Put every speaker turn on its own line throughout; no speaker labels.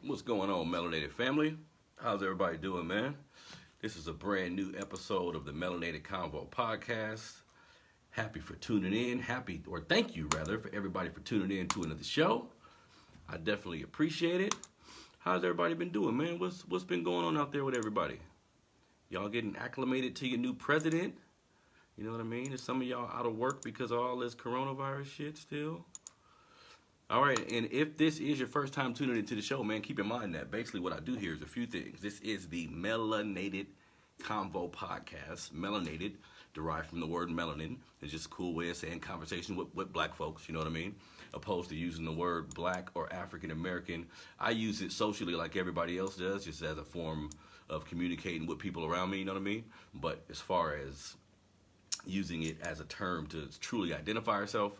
What's going on, Melanated family? How's everybody doing, man? This is a brand new episode of the Melanated Convo podcast. Happy for tuning in. Thank you, rather, for everybody for tuning in to another show. I definitely appreciate it. How's everybody been doing, man? What's been going on out there with everybody? Y'all getting acclimated to your new president? You know what I mean? Is some of y'all out of work because of all this coronavirus shit still? All right, and if this is your first time tuning into the show, man, keep in mind that basically what I do here is a few things. This is the Melanated Convo podcast. Melanated, derived from the word melanin. It's just a cool way of saying conversation with black folks, you know what I mean? Opposed to using the word black or African American. I use it socially like everybody else does, just as a form of communicating with people around me, you know what I mean? But as far as using it as a term to truly identify ourselves,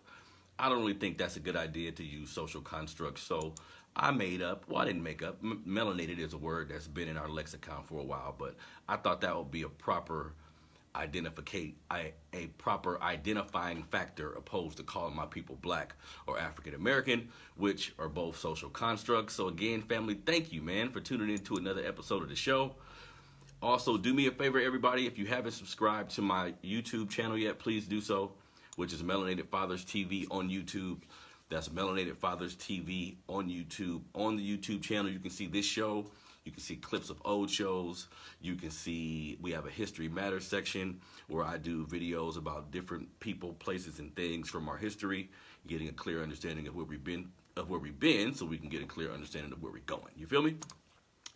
I don't really think that's a good idea to use social constructs. So I didn't make up. Melanated is a word that's been in our lexicon for a while, but I thought that would be a proper identifying factor opposed to calling my people black or African American, which are both social constructs. So again, family, thank you, man, for tuning in to another episode of the show. Also, do me a favor, everybody, if you haven't subscribed to my YouTube channel yet, please do so, which is Melanated Fathers TV on YouTube. That's Melanated Fathers TV on YouTube. On the YouTube channel, you can see this show. You can see clips of old shows. You can see we have a History Matters section where I do videos about different people, places, and things from our history, getting a clear understanding of where we've been, so we can get a clear understanding of where we're going. You feel me?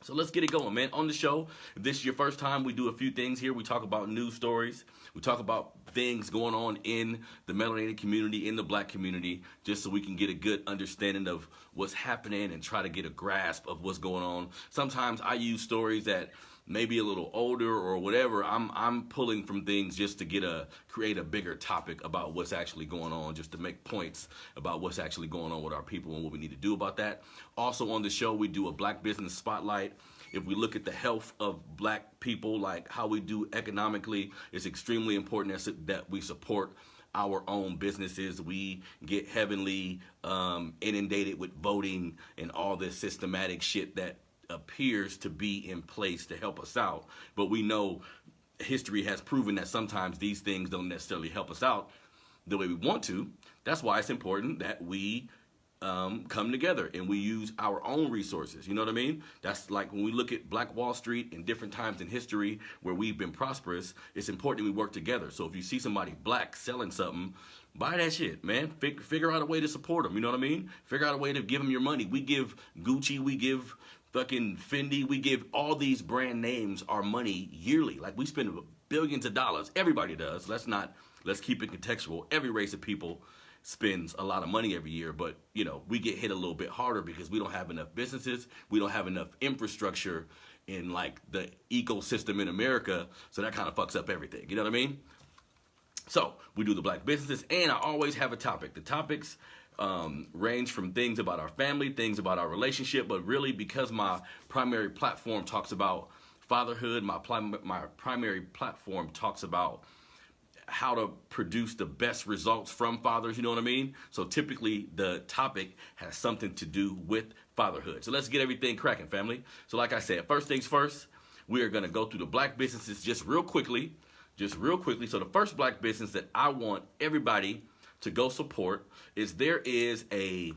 So let's get it going, man. On the show, if this is your first time, we do a few things here. We talk about news stories. We talk about things going on in the melanated community, in the black community, just so we can get a good understanding of what's happening and try to get a grasp of what's going on. Sometimes I use stories that may be a little older or whatever. I'm pulling from things just to create a bigger topic about what's actually going on, just to make points about what's actually going on with our people and what we need to do about that. Also on the show, we do a black business spotlight. If we look at the health of black people, like how we do economically, it's extremely important that we support our own businesses. We get heavily inundated with voting and all this systematic shit that appears to be in place to help us out. But we know history has proven that sometimes these things don't necessarily help us out the way we want to. That's why it's important that we come together and we use our own resources. You know what I mean? That's like when we look at Black Wall Street and different times in history where we've been prosperous, it's important we work together. So if you see somebody black selling something, buy that shit, man. Figure out a way to support them. You know what I mean? Figure out a way to give them your money. We give Gucci, we give fucking Fendi, we give all these brand names our money yearly. Like, we spend billions of dollars. Everybody does. Let's keep it contextual. Every race of people spends a lot of money every year, but you know, we get hit a little bit harder because we don't have enough businesses, we don't have enough infrastructure in like the ecosystem in America, so that kind of fucks up everything. You know what I mean? So we do the black businesses, and I always have a topic. The topics range from things about our family, things about our relationship, but really because my primary platform talks about fatherhood, my primary platform talks about how to produce the best results from fathers, you know what I mean? So typically the topic has something to do with fatherhood. So let's get everything cracking, family. So like I said, first things first, we are going to go through the black businesses just real quickly. So the first black business that I want everybody to go support is there is a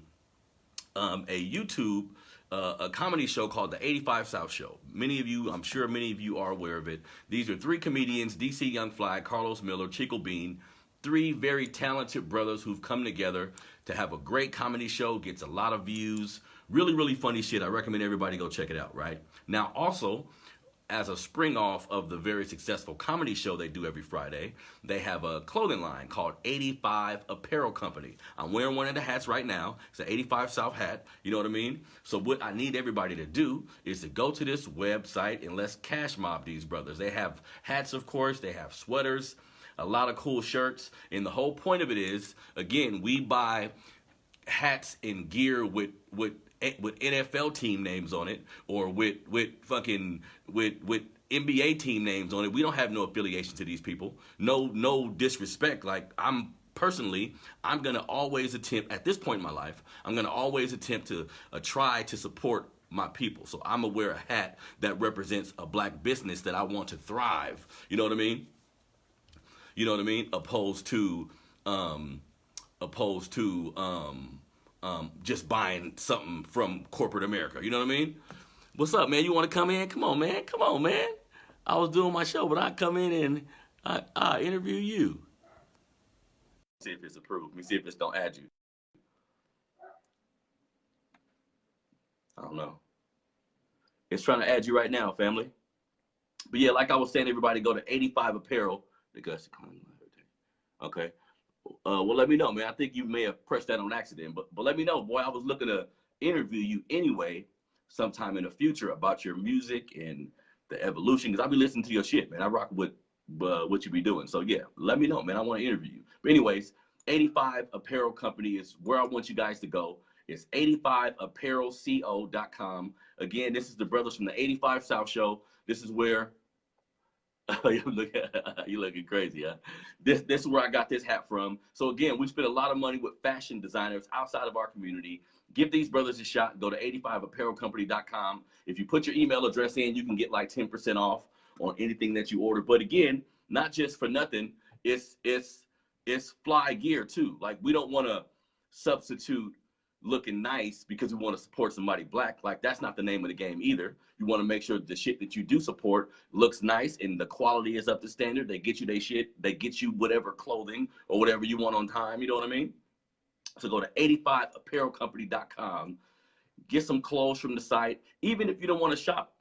YouTube a comedy show called the 85 South Show. I'm sure many of you are aware of it. These are three comedians, DC Young Fly, Carlos Miller, Chico Bean, three very talented brothers who've come together to have a great comedy show, gets a lot of views, really, really funny shit. I recommend everybody go check it out, right? Now, also, as a spring off of the very successful comedy show they do every Friday, they have a clothing line called 85 Apparel Company. I'm wearing one of the hats right now. It's an 85 South hat. You know what I mean? So what I need everybody to do is to go to this website and let's cash mob these brothers. They have hats, of course. They have sweaters, a lot of cool shirts. And the whole point of it is, again, we buy hats and gear with NFL team names on it, or with NBA team names on it. We don't have no affiliation to these people. No disrespect. Like, I'm gonna always attempt, at this point in my life, I'm gonna always attempt to try to support my people. So I'm gonna wear a hat that represents a black business that I want to thrive. You know what I mean? You know what I mean? Opposed to just buying something from corporate America. You know what I mean? What's up, man? You want to come in? Come on, man. Come on, man. I was doing my show, but I come in and I interview you. See if it's approved. Let me see if it's don't add you. I don't know. It's trying to add you right now, family. But yeah, like I was saying, everybody go to 85 Apparel. Okay. Well, let me know, man. I think you may have pressed that on accident, but let me know, boy. I was looking to interview you anyway, sometime in the future about your music and the evolution, because I be listening to your shit, man. I rock with what you be doing. So yeah, let me know, man. I want to interview you. But anyways, 85 Apparel Company is where I want you guys to go. It's 85apparelco.com. Again, this is the brothers from the 85 South Show. This is where you looking crazy, huh? This is where I got this hat from. So again, we spend a lot of money with fashion designers outside of our community. Give these brothers a shot. Go to 85apparelcompany.com. If you put your email address in, you can get like 10% off on anything that you order. But again, not just for nothing, it's fly gear too. Like, we don't want to substitute looking nice because we want to support somebody black. Like, that's not the name of the game either. You want to make sure the shit that you do support looks nice and the quality is up to standard. They get you their shit. They get you whatever clothing or whatever you want on time. You know what I mean? So go to 85apparelcompany.com. Get some clothes from the site. Even if you don't want to shop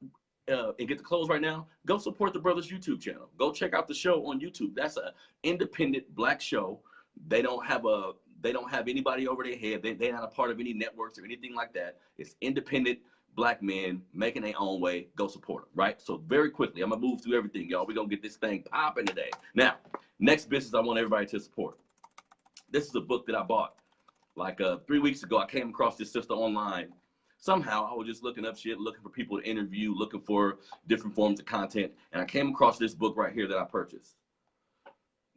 and get the clothes right now, go support the brothers' YouTube channel. Go check out the show on YouTube. That's an independent black show. They don't have anybody over their head. They're not a part of any networks or anything like that. It's independent black men making their own way. Go support them, right? So very quickly, I'm going to move through everything, y'all. We're going to get this thing popping today. Now, next business I want everybody to support. This is a book that I bought like 3 weeks ago. I came across this sister online. Somehow, I was just looking up shit, looking for people to interview, looking for different forms of content, and I came across this book right here that I purchased.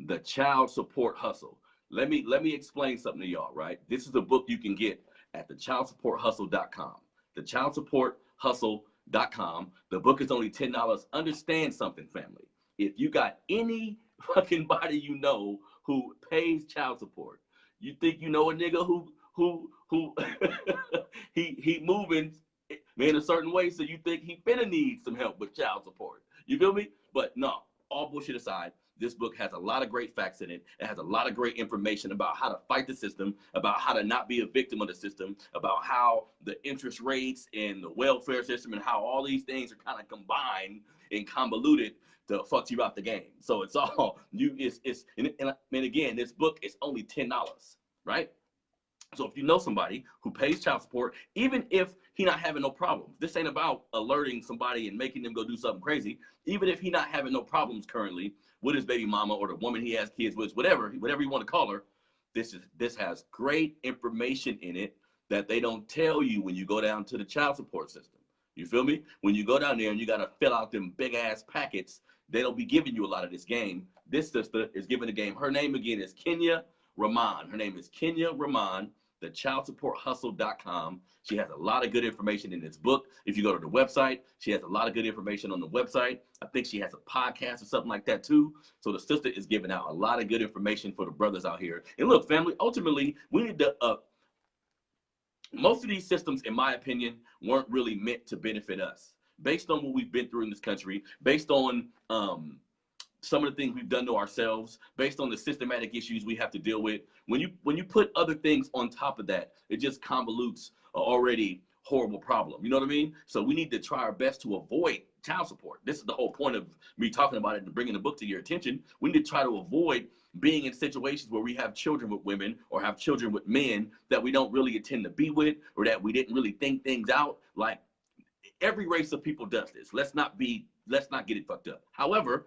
The Child Support Hustle. Let me explain something to y'all, right? This is a book you can get at thechildsupporthustle.com. Thechildsupporthustle.com. The book is only $10. Understand something, family. If you got any fucking body you know who pays child support, you think you know a nigga who he moving in a certain way, so you think he finna need some help with child support. You feel me? But no, all bullshit aside, this book has a lot of great facts in it. It has a lot of great information about how to fight the system, about how to not be a victim of the system, about how the interest rates and the welfare system and how all these things are kind of combined and convoluted to fuck you out the game. So it's all and again, this book is only $10, right? So if you know somebody who pays child support, even if he not having no problems, this ain't about alerting somebody and making them go do something crazy. Even if he not having no problems currently with his baby mama or the woman he has kids with, whatever you want to call her, this has great information in it that they don't tell you when you go down to the child support system. You feel me? When you go down there and you got to fill out them big ass packets, they don't be giving you a lot of this game. This sister is giving the game. Her name again is Kenya Rahman. Her name is Kenya Rahman. thechildsupporthustle.com. She has a lot of good information in this book. If you go to the website, she has a lot of good information on the website. I think she has a podcast or something like that too. So the sister is giving out a lot of good information for the brothers out here. And look, family, ultimately, we need to most of these systems, in my opinion, weren't really meant to benefit us. Based on what we've been through in this country, based on some of the things we've done to ourselves, based on the systematic issues we have to deal with. When you put other things on top of that, it just convolutes an already horrible problem. You know what I mean? So we need to try our best to avoid child support. This is the whole point of me talking about it and bringing the book to your attention. We need to try to avoid being in situations where we have children with women or have children with men that we don't really intend to be with, or that we didn't really think things out. Like, every race of people does this. Let's not get it fucked up. However,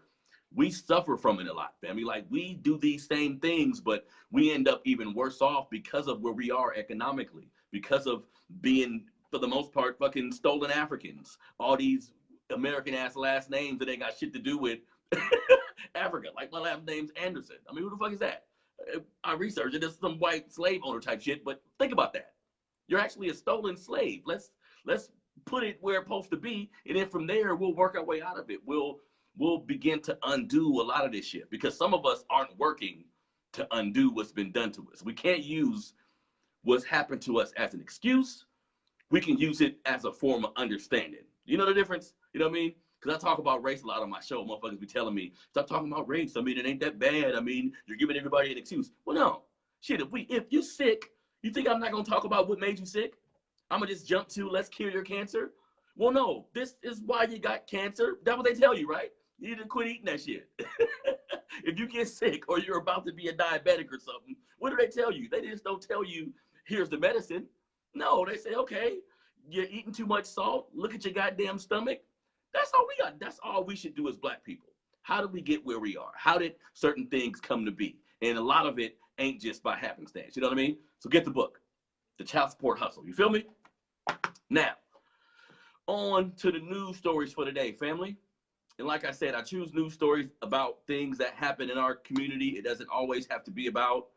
we suffer from it a lot, family. Like, we do these same things, but we end up even worse off because of where we are economically, because of being, for the most part, fucking stolen Africans. All these American-ass last names that ain't got shit to do with Africa. Like, my last name's Anderson. I mean, who the fuck is that? I researched it. It's some white slave owner type shit, but think about that. You're actually a stolen slave. Let's put it where it's supposed to be, and then from there we'll work our way out of it. We'll begin to undo a lot of this shit because some of us aren't working to undo what's been done to us. We can't use what's happened to us as an excuse. We can use it as a form of understanding. You know the difference? You know what I mean? Because I talk about race a lot on my show. Motherfuckers be telling me, stop talking about race. I mean, it ain't that bad. I mean, you're giving everybody an excuse. Well, no. Shit, if you're sick, you think I'm not going to talk about what made you sick? I'm going to just jump to, let's cure your cancer? Well, no. This is why you got cancer. That's what they tell you, right? You need to quit eating that shit. If you get sick or you're about to be a diabetic or something, what do they tell you? They just don't tell you, here's the medicine. No, they say, okay, you're eating too much salt. Look at your goddamn stomach. That's all we got. That's all we should do as black people. How did we get where we are? How did certain things come to be? And a lot of it ain't just by happenstance. You know what I mean? So get the book, The Child Support Hustle. You feel me? Now, on to the news stories for today, family. And like I said, I choose news stories about things that happen in our community. It doesn't always have to be about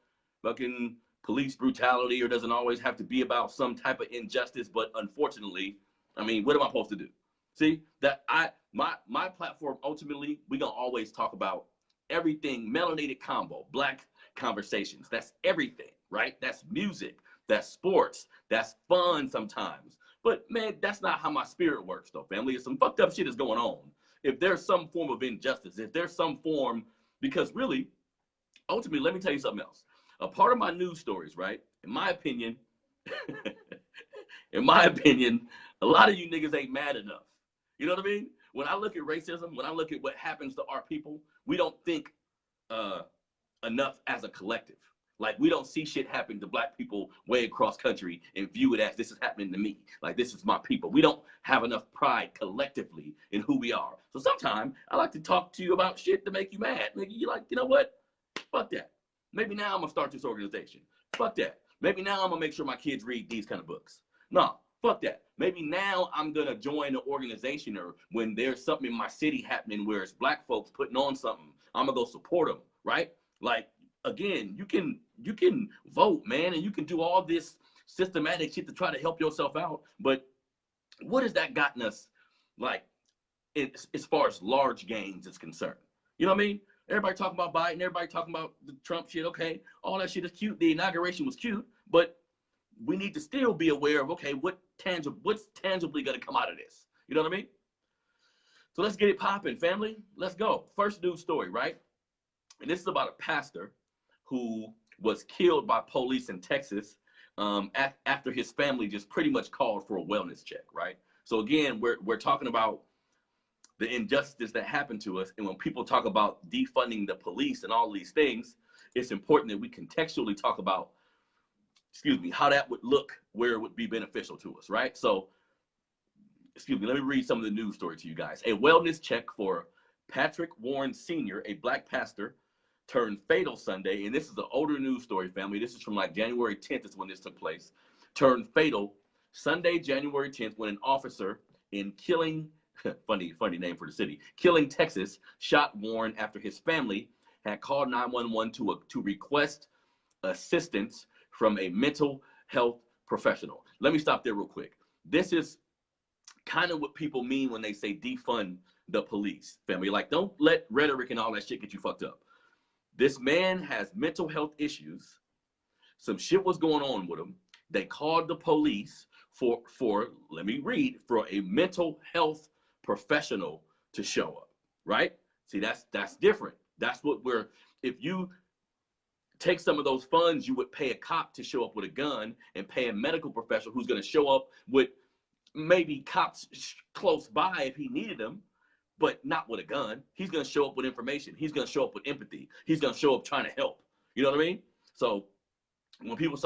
fucking police brutality, or doesn't always have to be about some type of injustice. But unfortunately, I mean, what am I supposed to do? See, that my platform, ultimately, we're gonna always talk about everything melanated convo, black conversations. That's everything, right? That's music, that's sports, that's fun sometimes. But man, that's not how my spirit works though, family. Some fucked up shit is going on. If there's some form of injustice, if there's some form, because really, ultimately, let me tell you something else. A part of my news stories, right? In my opinion, a lot of you niggas ain't mad enough. You know what I mean? When I look at racism, when I look at what happens to our people, we don't think enough as a collective. Like, we don't see shit happen to black people way across country and view it as this is happening to me. Like, this is my people. We don't have enough pride collectively in who we are. So sometimes I like to talk to you about shit to make you mad. Maybe you like, you know what? Fuck that. Maybe now I'm going to start this organization. Fuck that. Maybe now I'm going to make sure my kids read these kind of books. No, fuck that. Maybe now I'm going to join an organization, or when there's something in my city happening where it's black folks putting on something, I'm going to go support them, right? Like, again, you can vote, man, and you can do all this systematic shit to try to help yourself out. But what has that gotten us, like, as far as large gains is concerned? You know what I mean? Everybody talking about Biden, everybody talking about the Trump shit. Okay, all that shit is cute. The inauguration was cute, but we need to still be aware of, okay, what's tangibly going to come out of this? You know what I mean? So let's get it popping, family. Let's go. First news story, right? And this is about a pastor who was killed by police in Texas after his family just pretty much called for a wellness check, right? So again, we're talking about the injustice that happened to us. And when people talk about defunding the police and all these things, it's important that we contextually talk about, how that would look where it would be beneficial to us, right? So, let me read some of the news story to you guys. A wellness check for Patrick Warren Sr., a black pastor, turned fatal Sunday. And this is an older news story, family. This is from like January 10th is when this took place. Turned fatal Sunday, January 10th, when an officer in Killing, funny name for the city, Killing, Texas, shot Warren after his family had called 911 to request assistance from a mental health professional. Let me stop there real quick. This is kind of what people mean when they say defund the police, family. Like, don't let rhetoric and all that shit get you fucked up. This man has mental health issues. Some shit was going on with him. They called the police for let me read, for a mental health professional to show up, right? See, that's different. That's what if you take some of those funds, you would pay a cop to show up with a gun and pay a medical professional who's going to show up with maybe cops close by if he needed them, but not with a gun. He's going to show up with information. He's going to show up with empathy. He's going to show up trying to help. You know what I mean? So when people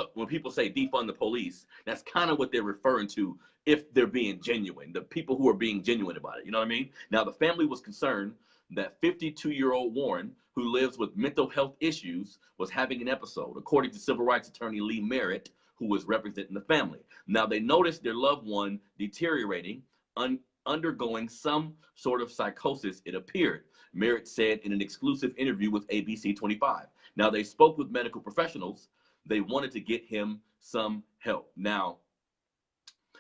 say defund the police, that's kind of what they're referring to if they're being genuine, the people who are being genuine about it. You know what I mean? Now, the family was concerned that 52-year-old Warren, who lives with mental health issues, was having an episode, according to civil rights attorney Lee Merritt, who was representing the family. Now, they noticed their loved one deteriorating, undergoing some sort of psychosis, it appeared, Merritt said in an exclusive interview with ABC 25. Now, they spoke with medical professionals. They wanted to get him some help. Now,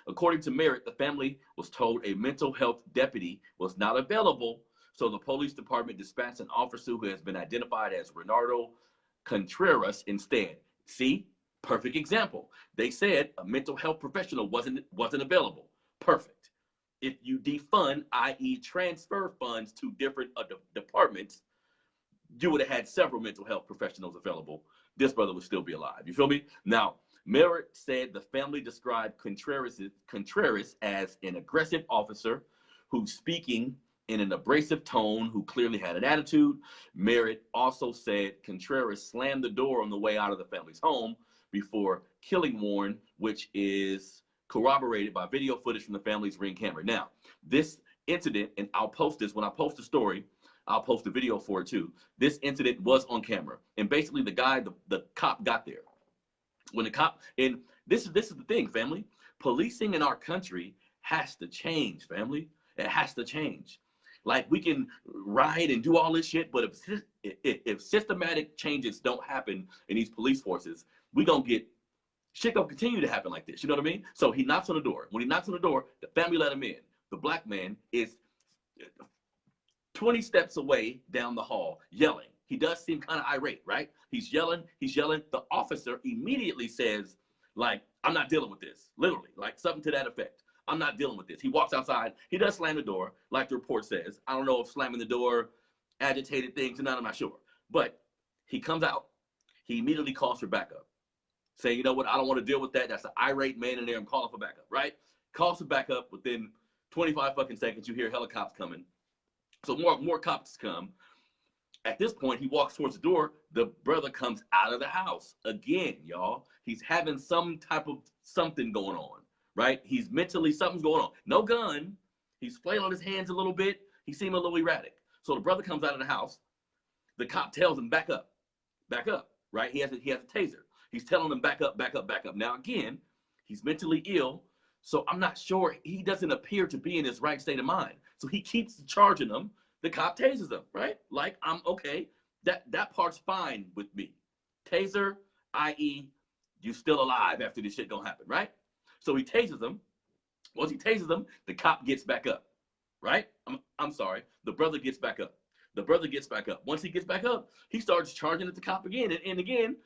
According to Merritt, the family was told a mental health deputy was not available, so the police department dispatched an officer who has been identified as Renardo Contreras instead. See? Perfect example. They said a mental health professional wasn't available. Perfect. If you defund, i.e. transfer funds to different departments, you would have had several mental health professionals available. This brother would still be alive. You feel me? Now, Merritt said the family described Contreras as an aggressive officer who's speaking in an abrasive tone, who clearly had an attitude. Merritt also said Contreras slammed the door on the way out of the family's home before killing Warren, which is corroborated by video footage from the family's Ring camera. Now, this incident, and I'll post this when I post the story, I'll post a video for it too. This incident was on camera, and basically the cop got there. When the cop, and this is the thing, family. Policing in our country has to change, family. It has to change. Like, we can riot and do all this shit, but if systematic changes don't happen in these police forces, we gonna get shit gonna continue to happen like this. You know what I mean? So he knocks on the door. When he knocks on the door, the family let him in. The black man is 20 steps away down the hall yelling. He does seem kind of irate, right? He's yelling. The officer immediately says, like, I'm not dealing with this. Literally, like something to that effect. I'm not dealing with this. He walks outside. He does slam the door, like the report says. I don't know if slamming the door agitated things or not. I'm not sure. But he comes out. He immediately calls for backup. Saying, you know what? I don't want to deal with that. That's an irate man in there. I'm calling for backup, right? Calls for backup. Within 25 fucking seconds, you hear helicopters coming. So more cops come. At this point, he walks towards the door. The brother comes out of the house. Again, y'all, he's having some type of something going on, right? He's mentally, something's going on. No gun. He's flailing his hands a little bit. He seemed a little erratic. So the brother comes out of the house. The cop tells him, back up, right? He has a taser. He's telling him, back up. Now, again, he's mentally ill. So I'm not sure. He doesn't appear to be in his right state of mind. So he keeps charging him. The cop tases him, right? Like, I'm okay. That part's fine with me. Taser, i.e., you still alive after this shit gonna happen, right? So he tases him. Once he tases him, the cop gets back up, right? I'm sorry. The brother gets back up. Once he gets back up, he starts charging at the cop again. And again,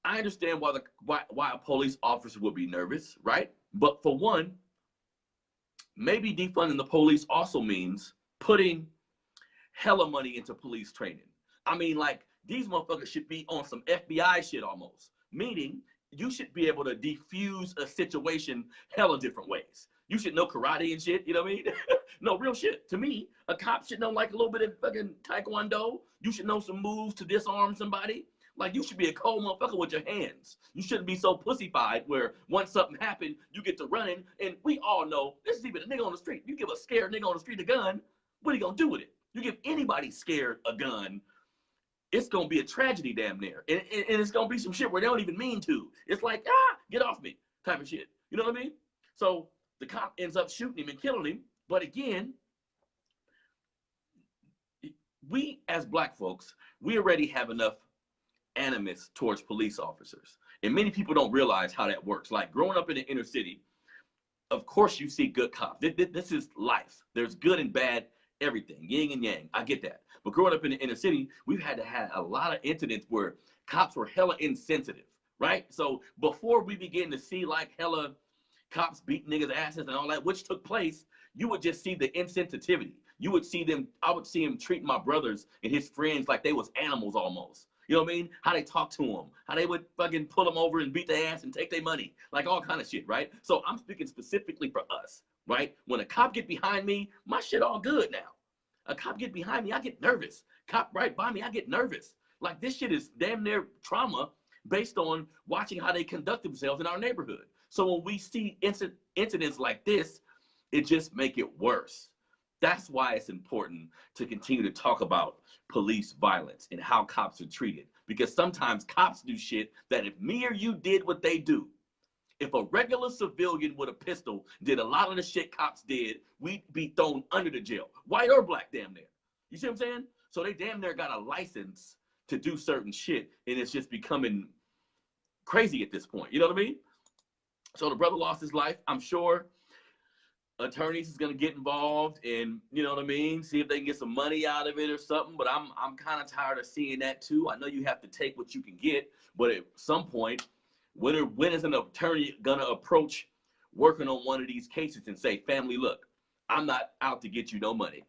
I understand why a police officer would be nervous, right? But for one, maybe defunding the police also means putting hella money into police training. I mean, like, these motherfuckers should be on some FBI shit almost. Meaning, you should be able to defuse a situation hella different ways. You should know karate and shit, you know what I mean? No, real shit. To me, a cop should know like a little bit of fucking taekwondo. You should know some moves to disarm somebody. Like, you should be a cold motherfucker with your hands. You shouldn't be so pussified where once something happened, you get to running. And we all know, this is even a nigga on the street. You give a scared nigga on the street a gun, what are you gonna do with it? You give anybody scared a gun, it's gonna be a tragedy damn near. And it's gonna be some shit where they don't even mean to. It's like, get off me type of shit. You know what I mean? So the cop ends up shooting him and killing him. But again, we as black folks, we already have enough animus towards police officers. And many people don't realize how that works. Like, growing up in the inner city, of course you see good cops. This is life. There's good and bad, everything, yin and yang. I get that. But growing up in the inner city, we've had to have a lot of incidents where cops were hella insensitive, right? So before we begin to see like hella cops beating niggas' asses and all that, which took place, you would just see the insensitivity. You would see them, I would see him treating my brothers and his friends like they was animals almost. You know what I mean? How they talk to them, how they would fucking pull them over and beat their ass and take their money, like all kind of shit, right? So I'm speaking specifically for us, right? When a cop get behind me, my shit all good now. A cop get behind me, I get nervous. Cop right by me, I get nervous. Like, this shit is damn near trauma based on watching how they conduct themselves in our neighborhood. So when we see incidents like this, it just make it worse. That's why it's important to continue to talk about police violence and how cops are treated. Because sometimes cops do shit that if me or you did what they do, if a regular civilian with a pistol did a lot of the shit cops did, we'd be thrown under the jail. White or black, damn near. You see what I'm saying? So they damn near got a license to do certain shit, and it's just becoming crazy at this point. You know what I mean? So the brother lost his life. I'm sure attorneys is gonna get involved and you know what I mean, see if they can get some money out of it or something. But I'm kind of tired of seeing that too. I know you have to take what you can get, but at some point, when is an attorney gonna approach working on one of these cases and say, family, look, I'm not out to get you no money.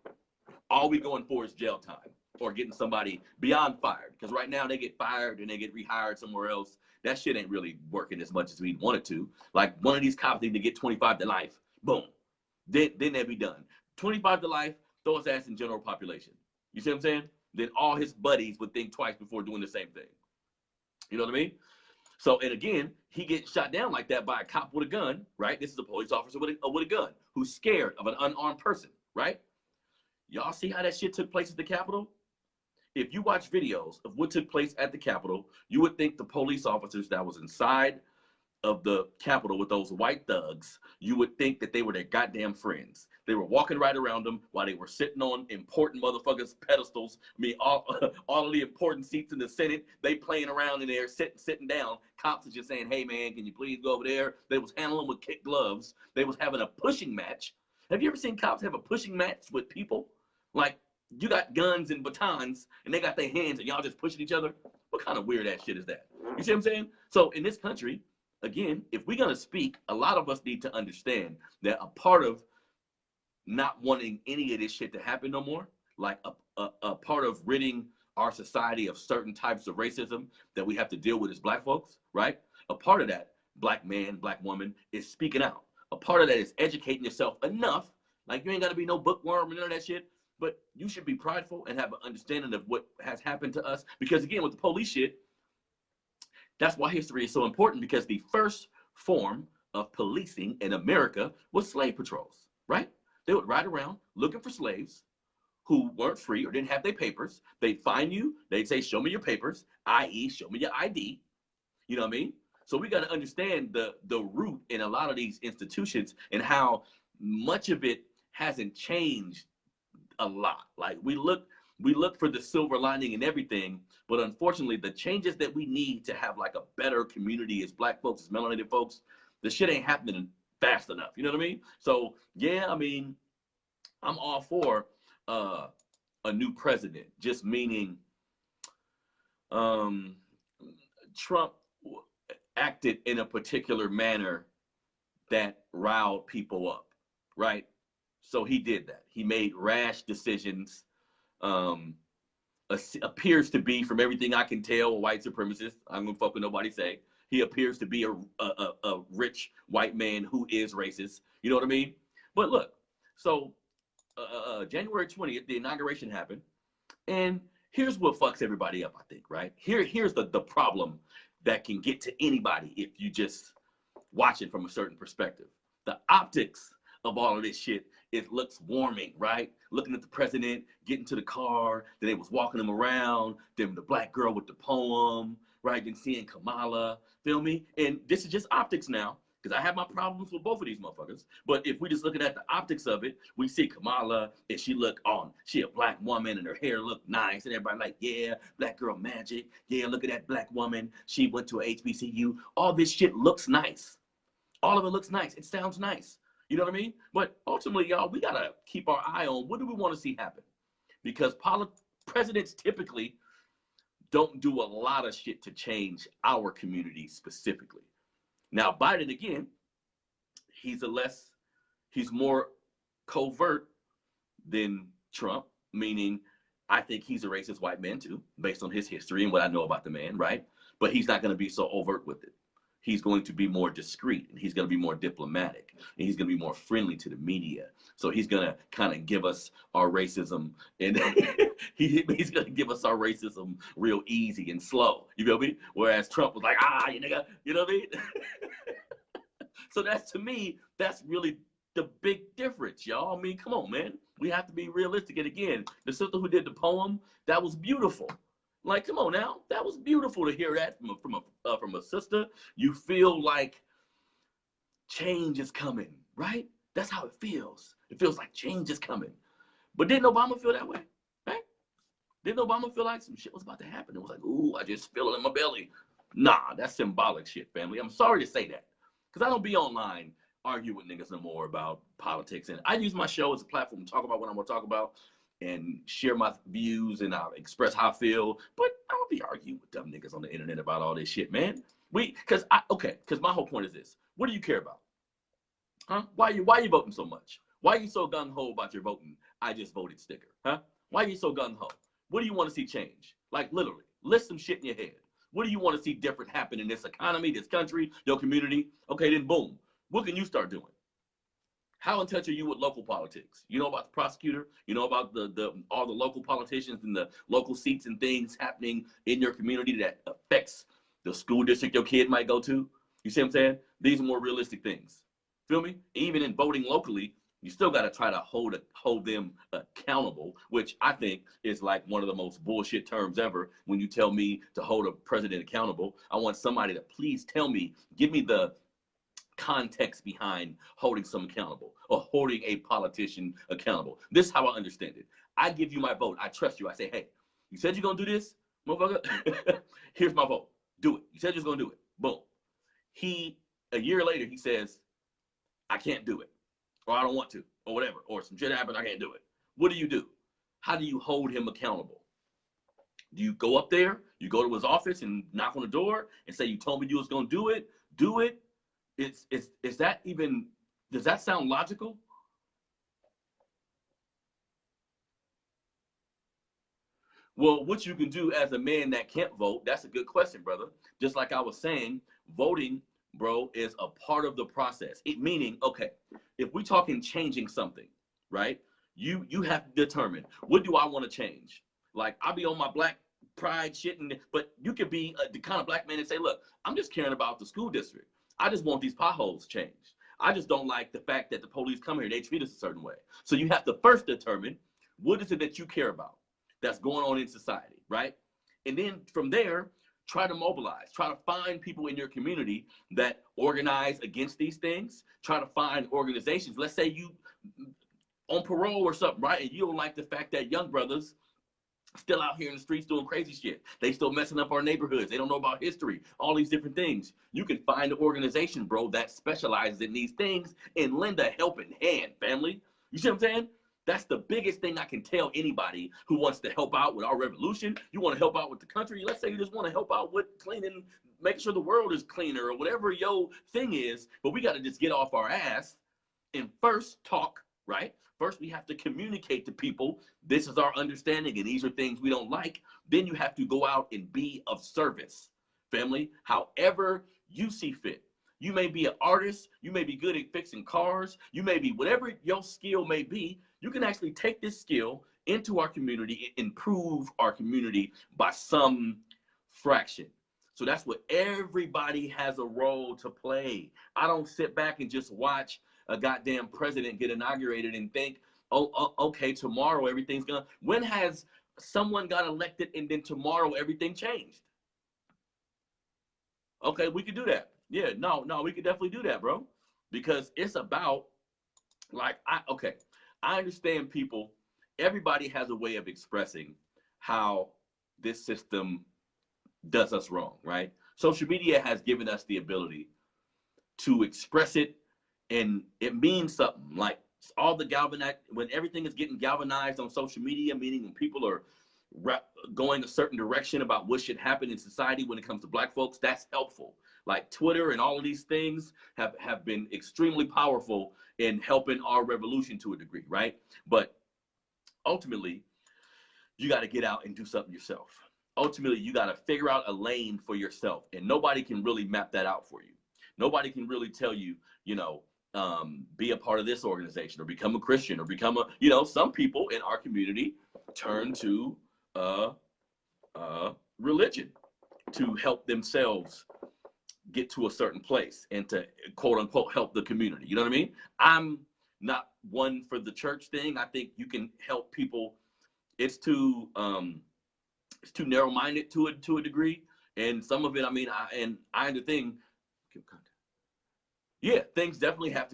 All we going for is jail time or getting somebody beyond fired. Because right now they get fired and they get rehired somewhere else. That shit ain't really working as much as we want it to. Like one of these cops need to get 25 to life. Boom. Then they'll be done. 25 to life, throw his ass in general population. You see what I'm saying? Then all his buddies would think twice before doing the same thing. You know what I mean? So, and again, he gets shot down like that by a cop with a gun, right? This is a police officer with a gun who's scared of an unarmed person, right? Y'all see how that shit took place at the Capitol? If you watch videos of what took place at the Capitol, you would think the police officers that was inside of the Capitol with those white thugs, you would think that they were their goddamn friends. They were walking right around them while they were sitting on important motherfuckers' pedestals. I mean, all of the important seats in the Senate, they playing around in there, sitting down. Cops are just saying, hey, man, can you please go over there? They was handling with kick gloves. They was having a pushing match. Have you ever seen cops have a pushing match with people? Like, you got guns and batons, and they got their hands, and y'all just pushing each other? What kind of weird ass shit is that? You see what I'm saying? So in this country, again, if we're going to speak, a lot of us need to understand that a part of not wanting any of this shit to happen no more, like a part of ridding our society of certain types of racism that we have to deal with as black folks, right? A part of that, black man, black woman, is speaking out. A part of that is educating yourself enough, like you ain't got to be no bookworm and none of that shit, but you should be prideful and have an understanding of what has happened to us. Because again, with the police shit, that's why history is so important, because the first form of policing in America was slave patrols, right? They would ride around looking for slaves who weren't free or didn't have their papers. They'd find you. They'd say, show me your papers, i.e. show me your ID. You know what I mean? So we got to understand the root in a lot of these institutions and how much of it hasn't changed a lot. Like we look for the silver lining in everything, but unfortunately the changes that we need to have like a better community as black folks, as melanated folks, the shit ain't happening fast enough. You know what I mean? So yeah, I mean, I'm all for a new president, just meaning Trump acted in a particular manner that riled people up, right? So he did that. He made rash decisions. Appears to be, from everything I can tell, a white supremacist. I'm gonna fuck with nobody say. He appears to be a rich white man who is racist. You know what I mean? But look, so January 20th, the inauguration happened, and here's what fucks everybody up, I think, right? Here's the problem that can get to anybody if you just watch it from a certain perspective. The optics of all of this shit, it looks warming, right? Looking at the president, getting to the car, then they was walking him around, then the black girl with the poem, right? Then seeing Kamala, feel me? And this is just optics now, because I have my problems with both of these motherfuckers. But if we just looking at the optics of it, we see Kamala and she look on, she a black woman and her hair look nice and everybody like, yeah, black girl magic. Yeah, look at that black woman. She went to a HBCU. All this shit looks nice. All of it looks nice. It sounds nice. You know what I mean? But ultimately, y'all, we got to keep our eye on what do we want to see happen? Because presidents typically don't do a lot of shit to change our community specifically. Now, Biden, again, he's more covert than Trump, meaning I think he's a racist white man too, based on his history and what I know about the man, right? But he's not going to be so overt with it. He's going to be more discreet, and he's going to be more diplomatic, and he's going to be more friendly to the media. So he's going to kind of give us our racism, and he's going to give us our racism real easy and slow. You feel me? Whereas Trump was like, you nigga, you know what I mean? So that's, to me, that's really the big difference, y'all. I mean, come on, man. We have to be realistic. And again, the sister who did the poem, that was beautiful. Like, come on now, that was beautiful to hear that from a sister. You feel like change is coming, right? That's how it feels. It feels like change is coming. But didn't Obama feel that way, right? Didn't Obama feel like some shit was about to happen? It was like, ooh, I just feel it in my belly. Nah, that's symbolic shit, family. I'm sorry to say that. Because I don't be online argue with niggas no more about politics. And I use my show as a platform to talk about what I'm going to talk about and share my views and I'll express how I feel. But I don't be arguing with dumb niggas on the internet about all this shit, man. Because my whole point is this. What do you care about? Huh? Why you voting so much? Why are you so gung-ho about your voting? I just voted sticker. Huh? Why are you so gung-ho? What do you want to see change? Like literally, list some shit in your head. What do you want to see different happen in this economy, this country, your community? Okay, then boom. What can you start doing? How in touch are you with local politics? You know about the prosecutor? You know about all the local politicians and the local seats and things happening in your community that affects the school district your kid might go to? You see what I'm saying? These are more realistic things. Feel me? Even in voting locally, you still got to try to hold them accountable, which I think is like one of the most bullshit terms ever. When you tell me to hold a president accountable, I want somebody to please tell me, give me the context behind holding some accountable or holding a politician accountable. This is how I understand it. I give you my vote. I trust you. I say, hey, you said you're going to do this, motherfucker? Here's my vote. Do it. You said you're going to do it. Boom. A year later, he says, I can't do it, or I don't want to, or whatever, or some shit happened, I can't do it. What do? How do you hold him accountable? Do you go up there, you go to his office and knock on the door and say, you told me you was going to do it? Do it. Is that even, does that sound logical? Well, what you can do as a man that can't vote, that's a good question, brother. Just like I was saying, voting, bro, is a part of the process. Meaning, okay, if we're talking changing something, right? You have to determine, what do I want to change? Like, I'll be on my black pride shit, but you could be the kind of black man and say, look, I'm just caring about the school district. I just want these potholes changed. I just don't like the fact that the police come here, they treat us a certain way. So you have to first determine, what is it that you care about that's going on in society, right? And then from there, try to mobilize, try to find people in your community that organize against these things, try to find organizations. Let's say you on parole or something, right? And you don't like the fact that young brothers still out here in the streets doing crazy shit. They still messing up our neighborhoods. They don't know about history, all these different things. You can find an organization, bro, that specializes in these things and lend a helping hand, family. You see what I'm saying? That's the biggest thing I can tell anybody who wants to help out with our revolution. You want to help out with the country. Let's say you just want to help out with cleaning, making sure the world is cleaner or whatever your thing is. But we got to just get off our ass and first talk, right? First, we have to communicate to people, this is our understanding and these are things we don't like. Then you have to go out and be of service, family, however you see fit. You may be an artist. You may be good at fixing cars. You may be whatever your skill may be. You can actually take this skill into our community, improve our community by some fraction. So that's what everybody has a role to play. I don't sit back and just watch a goddamn president get inaugurated and think, oh, okay, tomorrow everything's gonna. When has someone got elected and then tomorrow everything changed? Okay, we could do that. Yeah, no, we could definitely do that, bro. Because it's about, like, I understand people, everybody has a way of expressing how this system does us wrong, right? Social media has given us the ability to express it, and it means something. Like all the when everything is getting galvanized on social media, meaning when people are going a certain direction about what should happen in society when it comes to black folks, that's helpful. Like Twitter and all of these things have been extremely powerful in helping our revolution to a degree, right? But ultimately, you got to get out and do something yourself. Ultimately, you got to figure out a lane for yourself, and nobody can really map that out for you. Nobody can really tell you, be a part of this organization or become a Christian or become some people in our community turn to religion to help themselves get to a certain place and to quote unquote help the community. You know what I mean? I'm not one for the church thing. I think you can help people. It's too narrow-minded to a degree, and some of it. I mean, I understand. Yeah, things have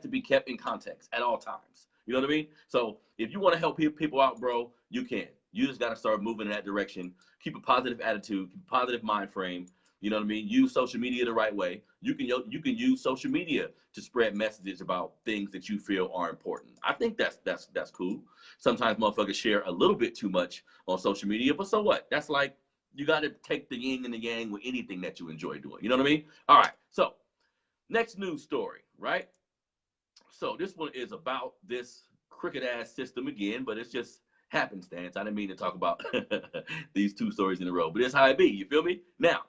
to be kept in context at all times. You know what I mean? So if you want to help people out, bro, you can. You just got to start moving in that direction. Keep a positive attitude, keep a positive mind frame. You know what I mean? Use social media the right way. You can use social media to spread messages about things that you feel are important. I think that's cool. Sometimes motherfuckers share a little bit too much on social media, but so what? That's like you got to take the yin and the yang with anything that you enjoy doing. You know what I mean? All right. So next news story, right? So this one is about this crooked ass system again, but it's just happenstance. I didn't mean to talk about these two stories in a row, but it's how it be. You feel me? Now,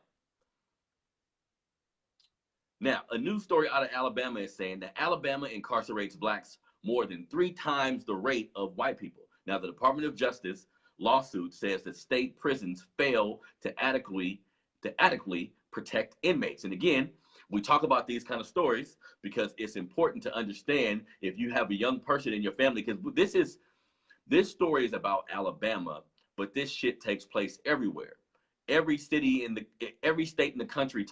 a news story out of Alabama is saying that Alabama incarcerates blacks more than 3 times the rate of white people. Now, the Department of Justice lawsuit says that state prisons fail to adequately protect inmates. And again, we talk about these kind of stories because it's important to understand if you have a young person in your family, because this story is about Alabama, but this shit takes place everywhere. Every state in the country,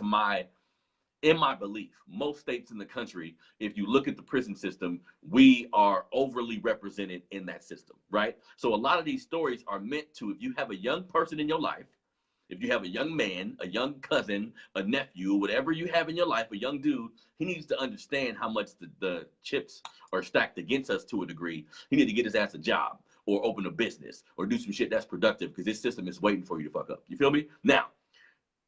in my belief, most states in the country, if you look at the prison system, we are overly represented in that system, right? So a lot of these stories are meant to, if you have a young person in your life, if you have a young man, a young cousin, a nephew, whatever you have in your life, a young dude, he needs to understand how much the chips are stacked against us to a degree. He needs to get his ass a job or open a business or do some shit that's productive because this system is waiting for you to fuck up. You feel me? Now,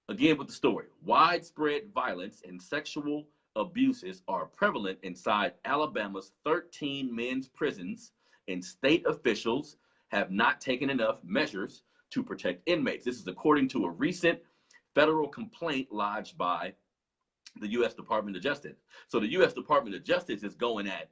again with the story, widespread violence and sexual abuses are prevalent inside Alabama's 13 men's prisons, and state officials have not taken enough measures to protect inmates. This is according to a recent federal complaint lodged by the U.S. Department of Justice. So the U.S. Department of Justice is going at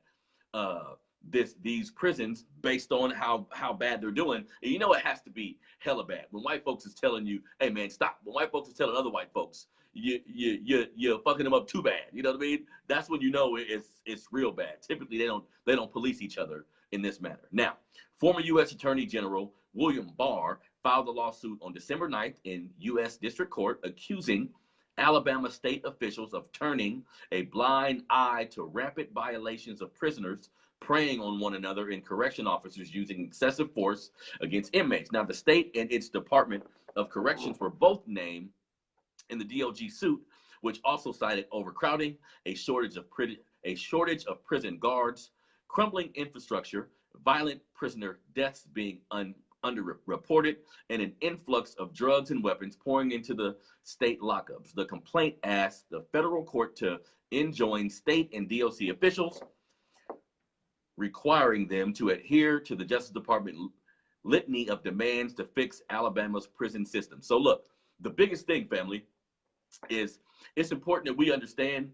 uh, these prisons based on how bad they're doing. And you know it has to be hella bad when white folks is telling you, "Hey man, stop." When white folks is telling other white folks, you're fucking them up too bad. You know what I mean? That's when you know it's real bad. Typically they don't police each other in this manner. Now, former U.S. Attorney General William Barr filed a lawsuit on December 9th in U.S. District Court accusing Alabama state officials of turning a blind eye to rampant violations of prisoners preying on one another and correction officers using excessive force against inmates. Now, the state and its Department of Corrections were both named in the DOJ suit, which also cited overcrowding, a shortage of prison guards, crumbling infrastructure, violent prisoner deaths being underreported, and an influx of drugs and weapons pouring into the state lockups. The complaint asked the federal court to enjoin state and DOC officials, requiring them to adhere to the Justice Department litany of demands to fix Alabama's prison system. So look, the biggest thing, family, is it's important that we understand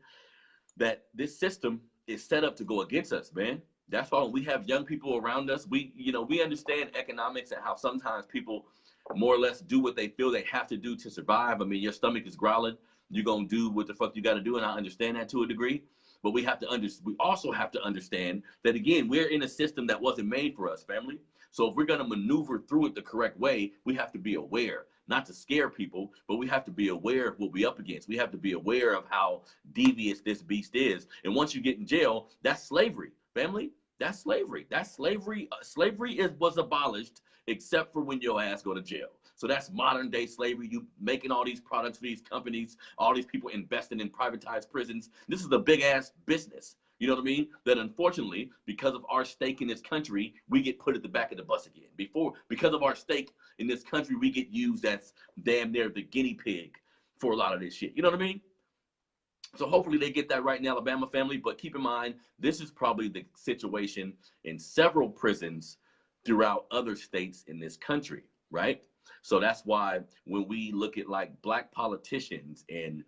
that this system is set up to go against us, man. That's why when we have young people around us, we understand economics and how sometimes people more or less do what they feel they have to do to survive. I mean, your stomach is growling. You're going to do what the fuck you got to do, and I understand that to a degree. But we also have to understand that, again, we're in a system that wasn't made for us, family. So if we're going to maneuver through it the correct way, we have to be aware, not to scare people, but we have to be aware of what we're up against. We have to be aware of how devious this beast is. And once you get in jail, that's slavery, family. That's slavery. That's slavery. Slavery was abolished except for when your ass go to jail. So that's modern day slavery. You making all these products for these companies, all these people investing in privatized prisons. This is a big ass business. You know what I mean? That unfortunately, because of our stake in this country, we get put at the back of the bus again. Because of our stake in this country, we get used as damn near the guinea pig for a lot of this shit. You know what I mean? So hopefully they get that right in Alabama, family. But keep in mind, this is probably the situation in several prisons throughout other states in this country, right? So that's why when we look at like black politicians and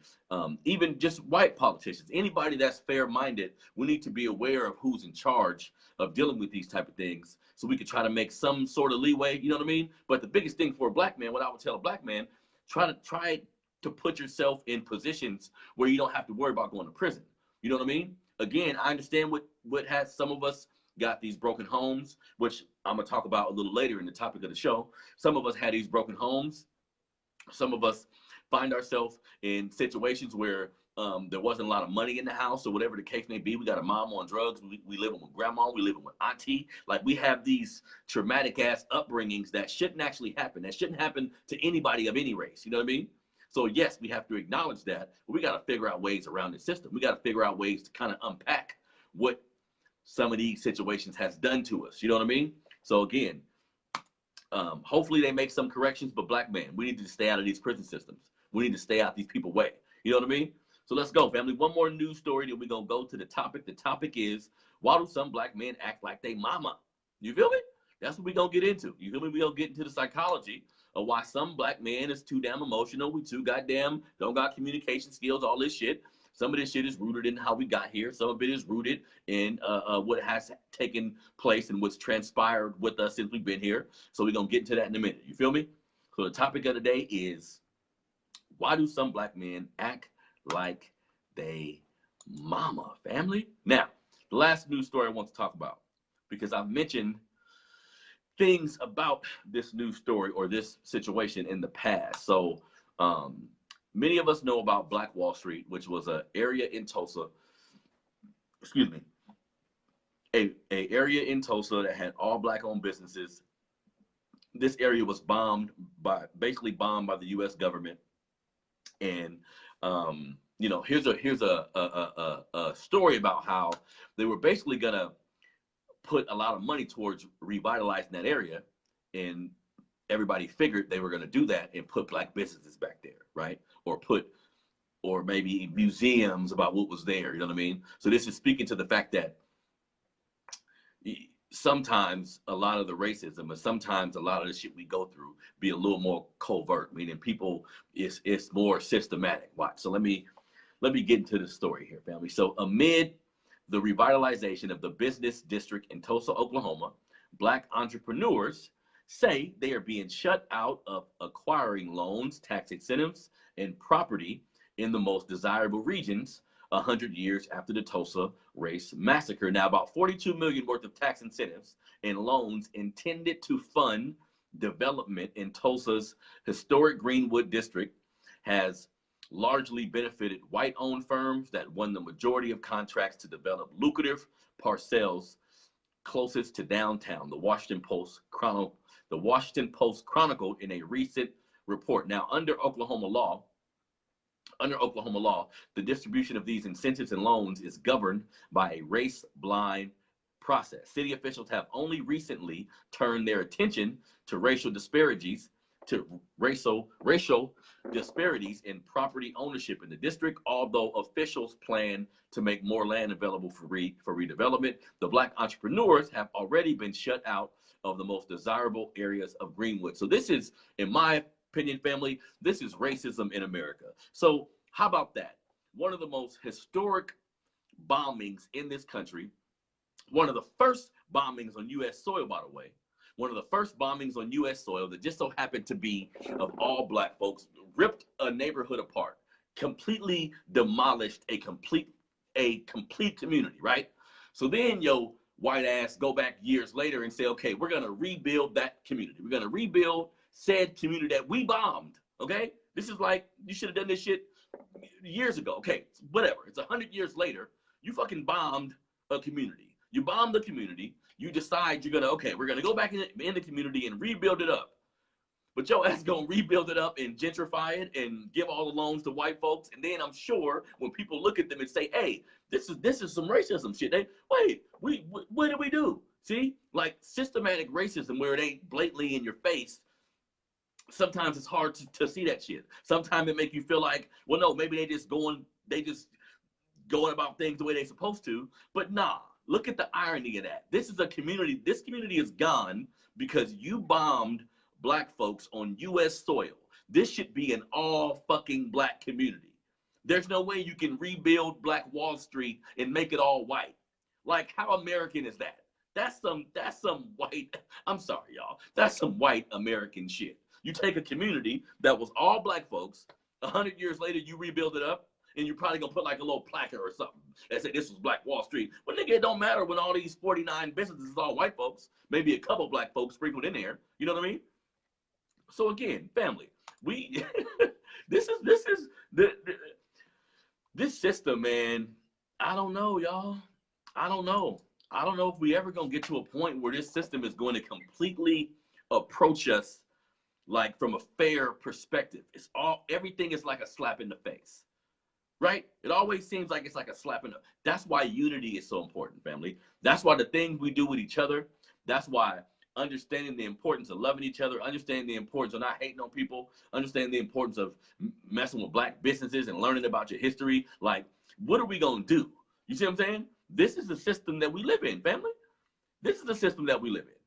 even just white politicians, anybody that's fair-minded, we need to be aware of who's in charge of dealing with these type of things so we can try to make some sort of leeway, you know what I mean? But the biggest thing for a black man, what I would tell a black man, try to put yourself in positions where you don't have to worry about going to prison. You know what I mean? Again, I understand what has some of us got these broken homes, which I'm gonna talk about a little later in the topic of the show. Some of us had these broken homes. Some of us find ourselves in situations where there wasn't a lot of money in the house or whatever the case may be. We got a mom on drugs. We living with grandma. We living with auntie. Like we have these traumatic ass upbringings that shouldn't actually happen. That shouldn't happen to anybody of any race. You know what I mean? So yes, we have to acknowledge that, but we got to figure out ways around the system. We got to figure out ways to kind of unpack what some of these situations has done to us. You know what I mean? So again, hopefully they make some corrections, but black man, we need to stay out of these prison systems. We need to stay out these people's way. You know what I mean? So let's go, family. One more news story, then we're going to go to the topic. The topic is, why do some black men act like they mama? You feel me? That's what we're going to get into. You feel me? We're going to get into the psychology of why some black man is too damn emotional. We too goddamn don't got communication skills, all this shit. Some of this shit is rooted in how we got here. Some of it is rooted in what has taken place and what's transpired with us since we've been here. So we're going to get into that in a minute. You feel me? So the topic of the day is, why do some black men act like they mama, family? Now, the last news story I want to talk about, because I've mentioned things about this news story or this situation in the past. So many of us know about Black Wall Street, which was an area in Tulsa, a area in Tulsa that had all black owned businesses. This area was basically bombed by the U.S. government. And here's a story about how they were basically gonna put a lot of money towards revitalizing that area, and everybody figured they were gonna do that and put black businesses back there, right? Or maybe museums about what was there. You know what I mean? So this is speaking to the fact that sometimes a lot of the racism, and sometimes a lot of the shit we go through, be a little more covert, meaning people it's more systematic. Watch. So let me get into the story here, family. So amid the revitalization of the business district in Tulsa, Oklahoma, black entrepreneurs say they are being shut out of acquiring loans, tax incentives, and property in the most desirable regions 100 years after the Tulsa race massacre. Now, about $42 million worth of tax incentives and loans intended to fund development in Tulsa's historic Greenwood district has largely benefited white-owned firms that won the majority of contracts to develop lucrative parcels closest to downtown. The Washington Post chronicled in a recent report. Now, under Oklahoma law, the distribution of these incentives and loans is governed by a race-blind process. City officials have only recently turned their attention to racial disparities in property ownership in the district. Although officials plan to make more land available for redevelopment, the black entrepreneurs have already been shut out of the most desirable areas of Greenwood. So this is, in my opinion, family, this is racism in America. So how about that? One of the most historic bombings in this country, one of the first bombings on U.S. soil, by the way, one of the first bombings on U.S. soil that just so happened to be of all black folks, ripped a neighborhood apart, completely demolished a complete community, right? So then yo white ass go back years later and say, okay, we're going to rebuild that community. We're going to rebuild said community that we bombed, okay? This is like, you should have done this shit years ago. Okay, whatever. It's 100 years later. You fucking bombed a community. You bombed the community. You decide you're going to, okay, we're going to go back in the community and rebuild it up. But your ass going to rebuild it up and gentrify it and give all the loans to white folks. And then I'm sure when people look at them and say, hey, this is some racism shit. They, wait, what did we do? See, like systematic racism where it ain't blatantly in your face. Sometimes it's hard to see that shit. Sometimes it make you feel like, well, no, maybe they just going about things the way they're supposed to. But nah, look at the irony of that. This community is gone because you bombed black folks on U.S. soil. This should be an all fucking black community. There's no way you can rebuild Black Wall Street and make it all white. Like, how American is that? That's some white, I'm sorry, y'all. That's some white American shit. You take a community that was all black folks, 100 years later, you rebuild it up, and you're probably gonna put like a little placard or something that say this was Black Wall Street. But nigga, it don't matter when all these 49 businesses is all white folks, maybe a couple black folks sprinkled in there. You know what I mean? So again, family, we this system, man. I don't know, y'all. I don't know if we ever gonna get to a point where this system is going to completely approach us like from a fair perspective. Everything is like a slap in the face, right? It always seems like it's like a slap in the. That's why unity is so important, family. That's why the things we do with each other. That's why understanding the importance of loving each other, understanding the importance of not hating on people, understanding the importance of messing with black businesses and learning about your history. Like, what are we gonna do? You see what I'm saying? This is the system that we live in, family. This is the system that we live in.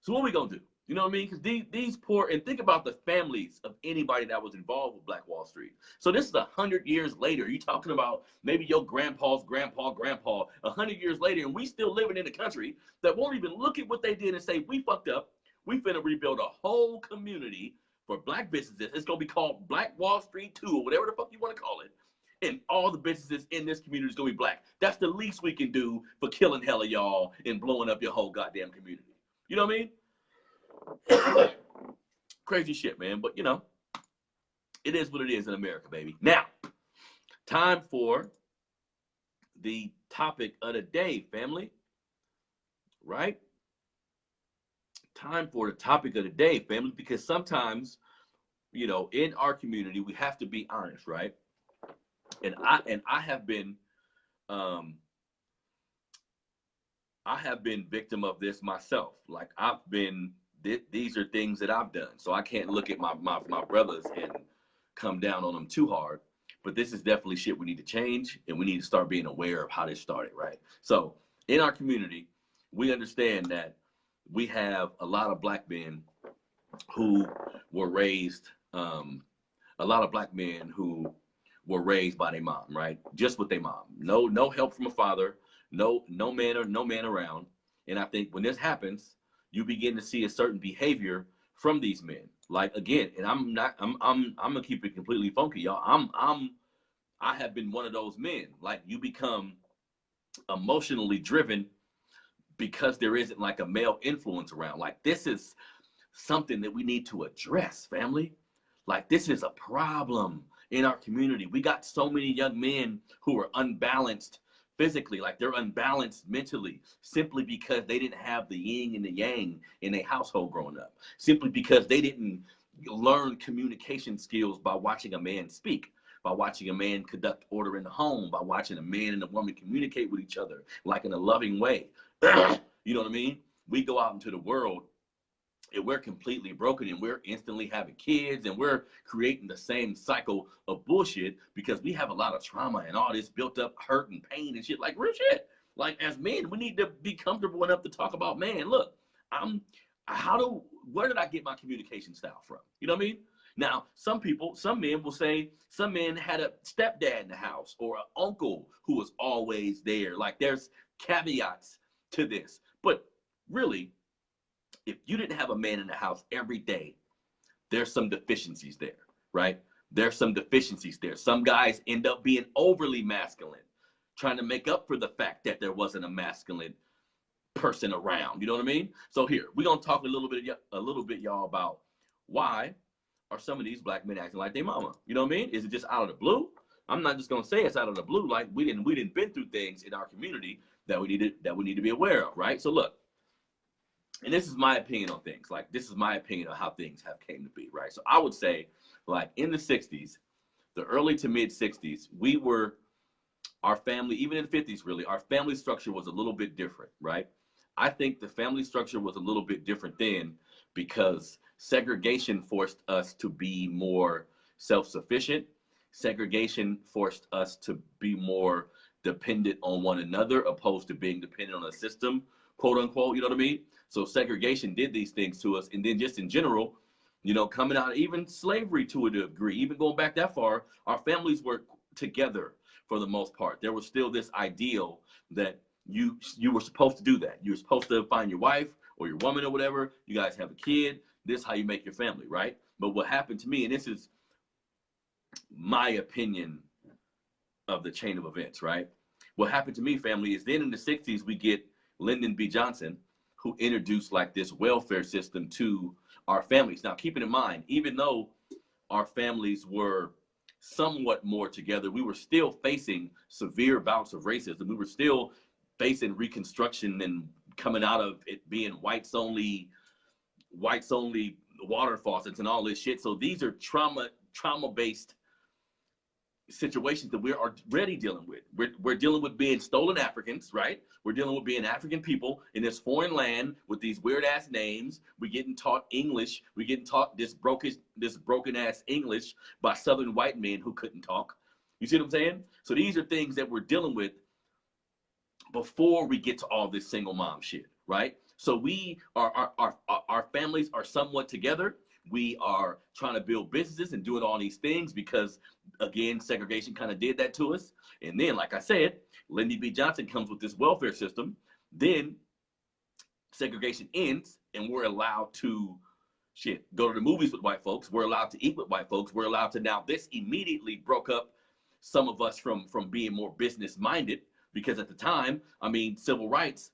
So what are we gonna do? You know what I mean? Because these poor, and think about the families of anybody that was involved with Black Wall Street. So this is 100 years later. You're talking about maybe your grandpa's grandpa, 100 years later, and we still living in a country that won't even look at what they did and say, we fucked up. We finna rebuild a whole community for black businesses. It's gonna be called Black Wall Street 2 or whatever the fuck you wanna call it. And all the businesses in this community is gonna be black. That's the least we can do for killing hell of y'all and blowing up your whole goddamn community. You know what I mean? Crazy shit, man. But, you know, it is what it is in America, baby. Now, time for the topic of the day, family. Right? Time for the topic of the day, family, because sometimes, you know, in our community, we have to be honest, right? And I have been victim of this myself. Like, these are things that I've done. So I can't look at my brothers and come down on them too hard. But this is definitely shit we need to change, and we need to start being aware of how this started, right? So in our community, we understand that we have a lot of black men who were raised, a lot of black men who were raised by their mom, right? Just with their mom. No help from a father, no man around. And I think when this happens, you begin to see a certain behavior from these men. Like, again, and I'm gonna keep it completely funky, y'all. I have been one of those men. Like, you become emotionally driven because there isn't like a male influence around. Like, this is something that we need to address, family. Like, this is a problem in our community. We got so many young men who are unbalanced physically, like they're unbalanced mentally, simply because they didn't have the yin and the yang in a household growing up, simply because they didn't learn communication skills by watching a man speak, by watching a man conduct order in the home, by watching a man and a woman communicate with each other, like in a loving way. You know what I mean? We go out into the world and we're completely broken, and we're instantly having kids, and we're creating the same cycle of bullshit because we have a lot of trauma and all this built up hurt and pain and shit, like real shit. Like, as men, we need to be comfortable enough to talk about, man, look, where did I get my communication style from? You know what I mean? Now, some men will say some men had a stepdad in the house or an uncle who was always there. Like, there's caveats to this. But really, if you didn't have a man in the house every day, there's some deficiencies there, right? There's some deficiencies there. Some guys end up being overly masculine, trying to make up for the fact that there wasn't a masculine person around. You know what I mean? So here, we're gonna talk a little bit, y'all, about why are some of these black men acting like their mama? You know what I mean? Is it just out of the blue? I'm not just gonna say it's out of the blue. Like, we didn't been through things in our community that we need to be aware of, right? So look. And this is my opinion on things. Like, this is my opinion on how things have came to be, right? So I would say, like, in the 60s, the early to mid 60s, our family, even in the 50s, really, our family structure was a little bit different, right? I think the family structure was a little bit different then because segregation forced us to be more self-sufficient. Segregation forced us to be more dependent on one another opposed to being dependent on a system, quote unquote, you know what I mean? So segregation did these things to us. And then just in general, you know, coming out of even slavery to a degree, even going back that far, our families were together for the most part. There was still this ideal that you were supposed to do that. You were supposed to find your wife or your woman or whatever. You guys have a kid. This is how you make your family, right? But what happened to me, and this is my opinion of the chain of events, right? What happened to me, family, is then in the 60s, we get Lyndon B. Johnson, who introduced like this welfare system to our families. Now, keeping in mind, even though our families were somewhat more together, we were still facing severe bouts of racism. We were still facing Reconstruction and coming out of it being whites only water faucets and all this shit. So these are trauma-based situations that we're already dealing with. We're dealing with being stolen Africans, right? We're dealing with being African people in this foreign land with these weird ass names. We're getting taught English. We're getting taught this broken ass English by Southern white men who couldn't talk. You see what I'm saying? So these are things that we're dealing with before we get to all this single mom shit, right? So our families are somewhat together. We are trying to build businesses and doing all these things because, again, segregation kind of did that to us. And then, like I said, Lyndon B. Johnson comes with this welfare system. Then segregation ends, and we're allowed to go to the movies with white folks. We're allowed to eat with white folks. We're allowed to now. This immediately broke up some of us from being more business minded, because at the time, I mean, civil rights,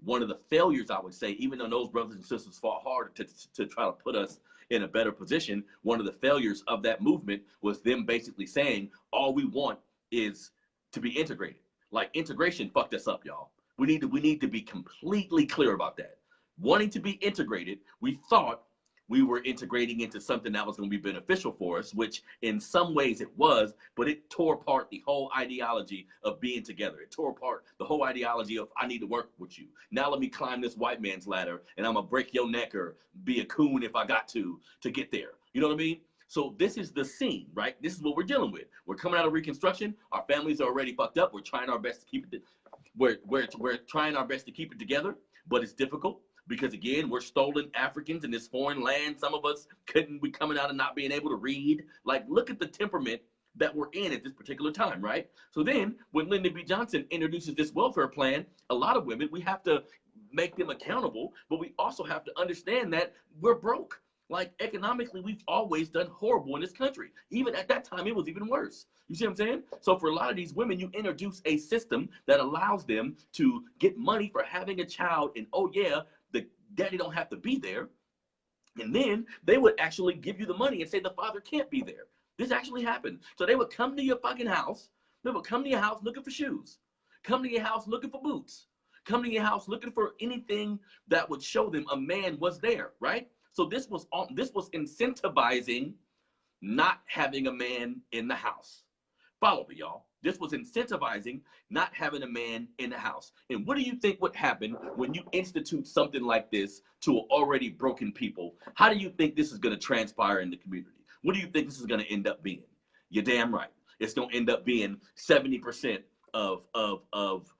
one of the failures, I would say, even though those brothers and sisters fought hard to try to put us in a better position, one of the failures of that movement was them basically saying, all we want is to be integrated. Like, integration fucked us up, y'all. We need to be completely clear about that. Wanting to be integrated, we thought we were integrating into something that was going to be beneficial for us, which in some ways it was, but it tore apart the whole ideology of being together. It tore apart the whole ideology of, I need to work with you. Now let me climb this white man's ladder, and I'm going to break your neck or be a coon if I got to get there. You know what I mean? So this is the scene, right? This is what we're dealing with. We're coming out of Reconstruction. Our families are already fucked up. We're trying our best to keep it. We're trying our best to keep it together, but it's difficult. Because again, we're stolen Africans in this foreign land. Some of us couldn't be coming out and not being able to read. Like, look at the temperament that we're in at this particular time, right? So then when Lyndon B. Johnson introduces this welfare plan, a lot of women, we have to make them accountable, but we also have to understand that we're broke. Like, economically, we've always done horrible in this country. Even at that time, it was even worse. You see what I'm saying? So for a lot of these women, you introduce a system that allows them to get money for having a child, and oh yeah, the daddy don't have to be there. And then they would actually give you the money and say the father can't be there. This actually happened. So they would come to your fucking house. They would come to your house looking for shoes. Come to your house looking for boots. Come to your house looking for anything that would show them a man was there, right? So this was incentivizing not having a man in the house. Follow me, y'all. This was incentivizing not having a man in the house. And what do you think would happen when you institute something like this to already broken people? How do you think this is going to transpire in the community? What do you think this is going to end up being? You're damn right. It's going to end up being 70% of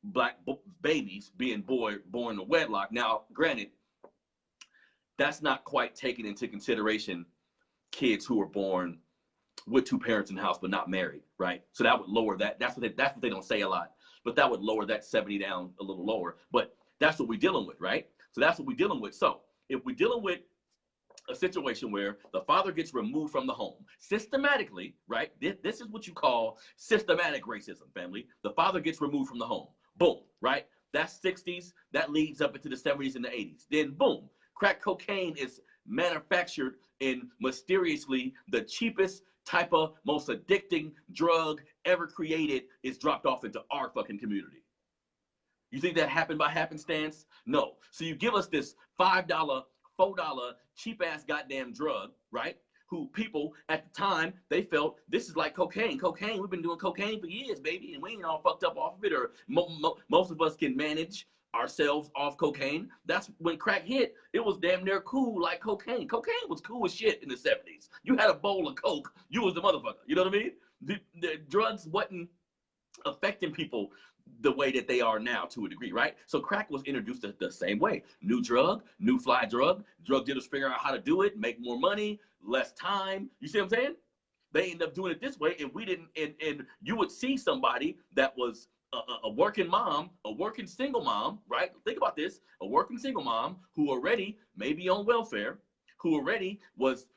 black babies being born to wedlock. Now, granted, that's not quite taking into consideration kids who are born with two parents in the house but not married, right? So that would lower that. That's what they don't say a lot, but that would lower that 70 down a little lower. But that's what we're dealing with, right? So that's what we're dealing with. So if we're dealing with a situation where the father gets removed from the home systematically, right? This is what you call systematic racism, family. The father gets removed from the home. Boom, right? That's 60s. That leads up into the 70s and the 80s. Then boom, crack cocaine is manufactured, and mysteriously the cheapest type of most addicting drug ever created is dropped off into our fucking community. You think that happened by happenstance? No. So you give us this $5, $4 cheap ass goddamn drug, right? Who people at the time, they felt this is like cocaine. Cocaine, we've been doing cocaine for years, baby, and we ain't all fucked up off of it, or most of us can manage ourselves off cocaine. That's when crack hit. It was damn near cool like cocaine. Cocaine was cool as shit in the 70s. You had a bowl of coke, you was the motherfucker. You know what I mean? The drugs wasn't affecting people the way that they are now to a degree, right? So crack was introduced the same way. New drug, new fly drug. Drug dealers figure out how to do it, make more money, less time. You see what I'm saying? They end up doing it this way, and we didn't. And you would see somebody that was a working mom, a working single mom, right? Think about this: a working single mom who already may be on welfare, who already was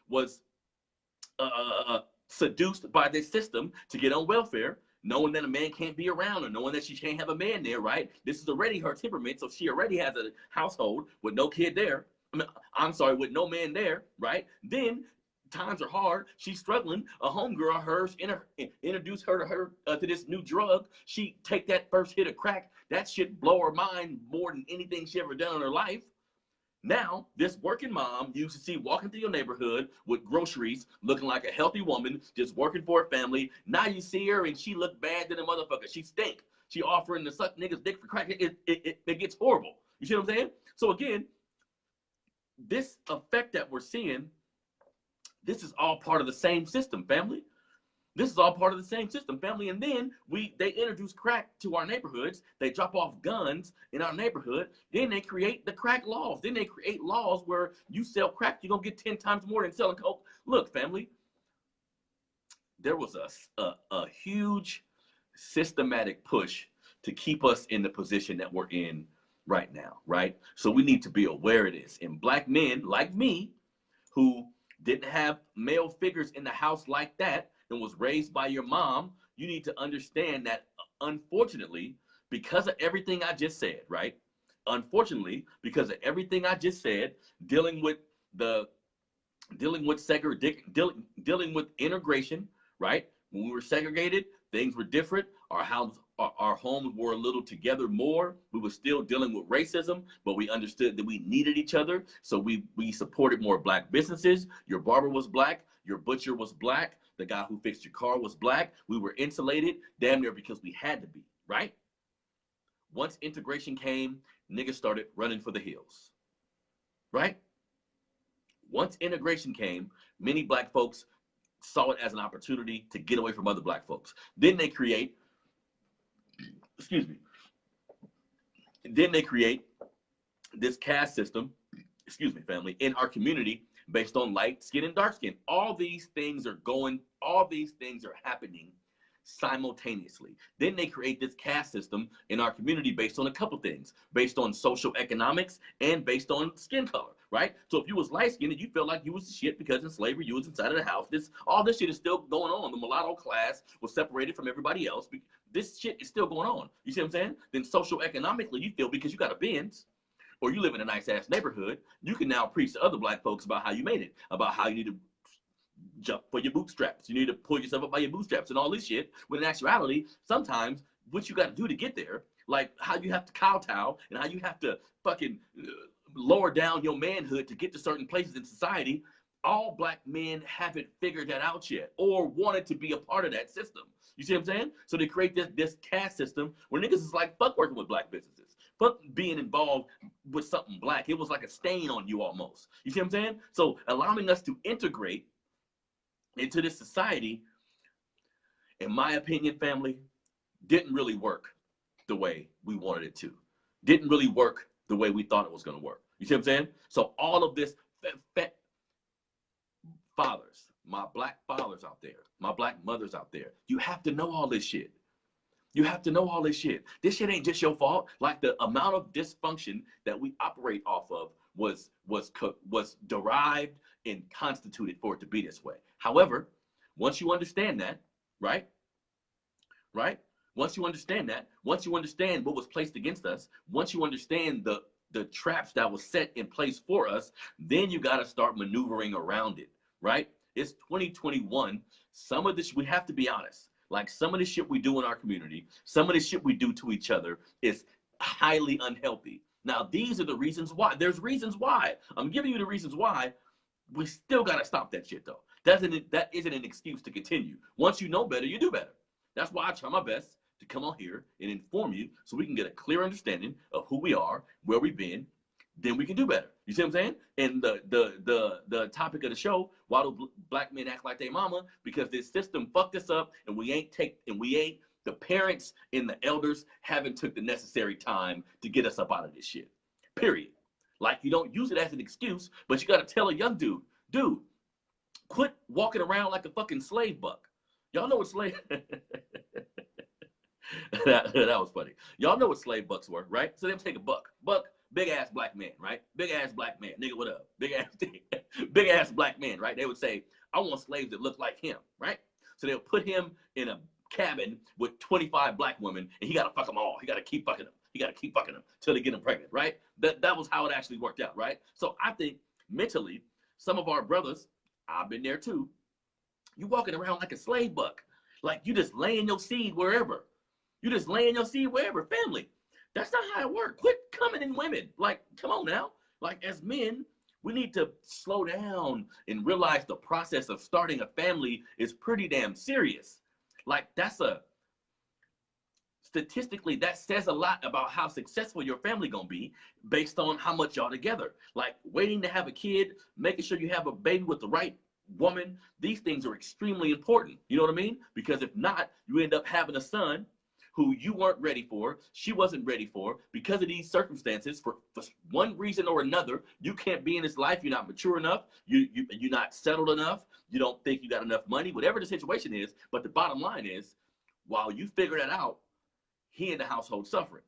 seduced by this system to get on welfare, knowing that a man can't be around, or knowing that she can't have a man there, right? This is already her temperament, so she already has a household with no kid there. With no man there, right? Then times are hard. She's struggling. A homegirl of hers introduced her to this new drug. She take that first hit of crack. That shit blow her mind more than anything she ever done in her life. Now, this working mom you used to see walking through your neighborhood with groceries, looking like a healthy woman, just working for a family. Now you see her and she look bad than a motherfucker. She stink. She offering to suck niggas' dick for crack. It gets horrible. You see what I'm saying? So again, this effect that we're seeing, this is all part of the same system, family. This is all part of the same system, family. And then they introduce crack to our neighborhoods. They drop off guns in our neighborhood. Then they create the crack laws. Then they create laws where you sell crack, you're going to get 10 times more than selling coke. Look, family, there was a huge systematic push to keep us in the position that we're in right now, right? So we need to be aware of this. And black men like me who didn't have male figures in the house like that and was raised by your mom, you need to understand that, unfortunately, because of everything I just said, right? Unfortunately, because of everything I just said, dealing with dealing with integration, right? When we were segregated, things were different. Our homes were a little together more. We were still dealing with racism, but we understood that we needed each other. So we supported more black businesses. Your barber was black. Your butcher was black. The guy who fixed your car was black. We were insulated damn near because we had to be, right? Once integration came, niggas started running for the hills, right? Once integration came, many black folks saw it as an opportunity to get away from other black folks. Then they create, then they create this caste system, family, in our community based on light skin and dark skin. All these things are happening simultaneously. Then they create this caste system in our community based on a couple things, based on social economics and based on skin color, right? So if you was light skinned and you felt like you was the shit because in slavery you was inside of the house, all this shit is still going on. The mulatto class was separated from everybody else. This shit is still going on. You see what I'm saying? Then social economically, you feel because you got a Benz or you live in a nice ass neighborhood, you can now preach to other black folks about how you made it, about how you need to jump for your bootstraps. You need to pull yourself up by your bootstraps and all this shit. When in actuality, sometimes what you got to do to get there, like how you have to kowtow and how you have to fucking lower down your manhood to get to certain places in society, all black men haven't figured that out yet or wanted to be a part of that system. You see what I'm saying? So they create this caste system where niggas is like, fuck working with black businesses. Fuck being involved with something black. It was like a stain on you almost. You see what I'm saying? So allowing us to integrate into this society, in my opinion, family, didn't really work the way we wanted it to. Didn't really work the way we thought it was going to work. You see what I'm saying? So all of this, fathers, my black fathers out there, my black mothers out there, you have to know all this shit. You have to know all this shit. This shit ain't just your fault. Like the amount of dysfunction that we operate off of was derived and constituted for it to be this way. However, once you understand that, right? Once you understand that, once you understand what was placed against us, once you understand the traps that was set in place for us, then you got to start maneuvering around it, right? It's 2021. Some of this, we have to be honest. Like some of the shit we do in our community, some of the shit we do to each other is highly unhealthy. Now, these are the reasons why. There's reasons why. I'm giving you the reasons why. We still got to stop that shit, though. That isn't an excuse to continue. Once you know better, you do better. That's why I try my best to come on here and inform you so we can get a clear understanding of who we are, where we've been, then we can do better. You see what I'm saying? And the topic of the show, why do black men act like they mama? Because this system fucked us up, and the parents and the elders haven't took the necessary time to get us up out of this shit. Period. Like, you don't use it as an excuse, but you got to tell a young dude, quit walking around like a fucking slave buck. Y'all know what slave... that was funny. Y'all know what slave bucks were, right? So they'll take a buck, big ass black man, right? Big ass black man, nigga, what up? Big ass black man, right? They would say, I want slaves that look like him, right? So they'll put him in a cabin with 25 black women, and he got to fuck them all. He got to keep fucking them. He got to keep fucking them till they get them pregnant, right? That was how it actually worked out, right? So I think mentally, some of our brothers, I've been there too, you walking around like a slave buck, like you just laying your seed wherever. You just laying your seed wherever, family. That's not how it works. Quit coming in women. Like, come on now. Like, as men, we need to slow down and realize the process of starting a family is pretty damn serious. Like, statistically, that says a lot about how successful your family gonna be based on how much y'all together. Like, waiting to have a kid, making sure you have a baby with the right woman, these things are extremely important. You know what I mean? Because if not, you end up having a son who you weren't ready for, she wasn't ready for, because of these circumstances, for one reason or another. You can't be in his life, you're not mature enough, you're not settled enough, you don't think you got enough money, whatever the situation is. But the bottom line is, while you figure that out, he in the household suffering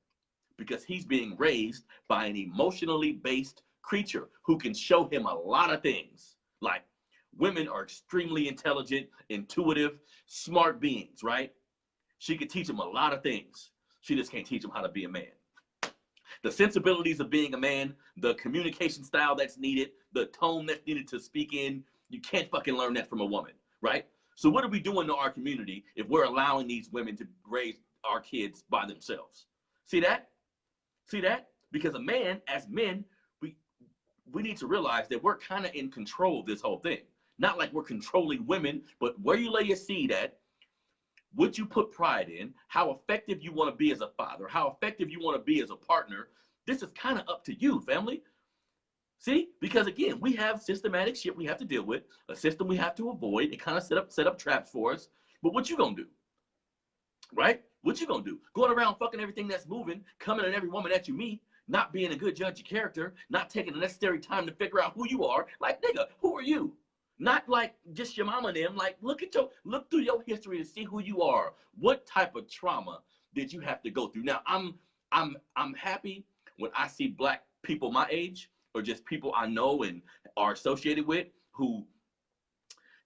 because he's being raised by an emotionally based creature who can show him a lot of things. Like, women are extremely intelligent, intuitive, smart beings, right? She could teach him a lot of things. She just can't teach him how to be a man. The sensibilities of being a man, the communication style that's needed, the tone that's needed to speak in, you can't fucking learn that from a woman, right? So what are we doing to our community if we're allowing these women to raise our kids by themselves? See that? See that? Because a man, as men, we need to realize that we're kind of in control of this whole thing. Not like we're controlling women, but where you lay your seed at, what you put pride in, how effective you want to be as a father, how effective you want to be as a partner, this is kind of up to you, family. See? Because again, we have systematic shit we have to deal with, a system we have to avoid. It kind of set up traps for us. But what you gonna do? Right? What you gonna do? Going around fucking everything that's moving, coming at every woman that you meet, not being a good judge of character, not taking the necessary time to figure out who you are. Like, nigga, who are you? Not like just your mama and them. Like, look through your history to see who you are. What type of trauma did you have to go through? Now, I'm happy when I see black people my age, or just people I know and are associated with, who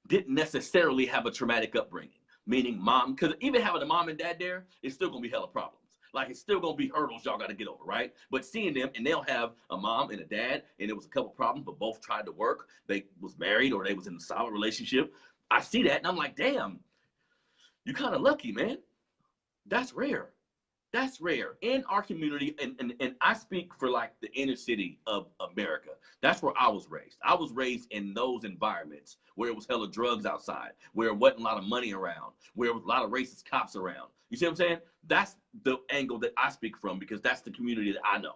didn't necessarily have a traumatic upbringing. Meaning mom, because even having a mom and dad there, it's still gonna be hella problems. Like, it's still gonna be hurdles y'all gotta get over, right? But seeing them, and they'll have a mom and a dad, and it was a couple problems, but both tried to work. They was married or they was in a solid relationship. I see that and I'm like, damn, you kind of lucky, man. That's rare. That's rare in our community, and I speak for like the inner city of America. That's where I was raised. I was raised in those environments where it was hella drugs outside, where it wasn't a lot of money around, where it was a lot of racist cops around. You see what I'm saying? That's the angle that I speak from, because that's the community that I know.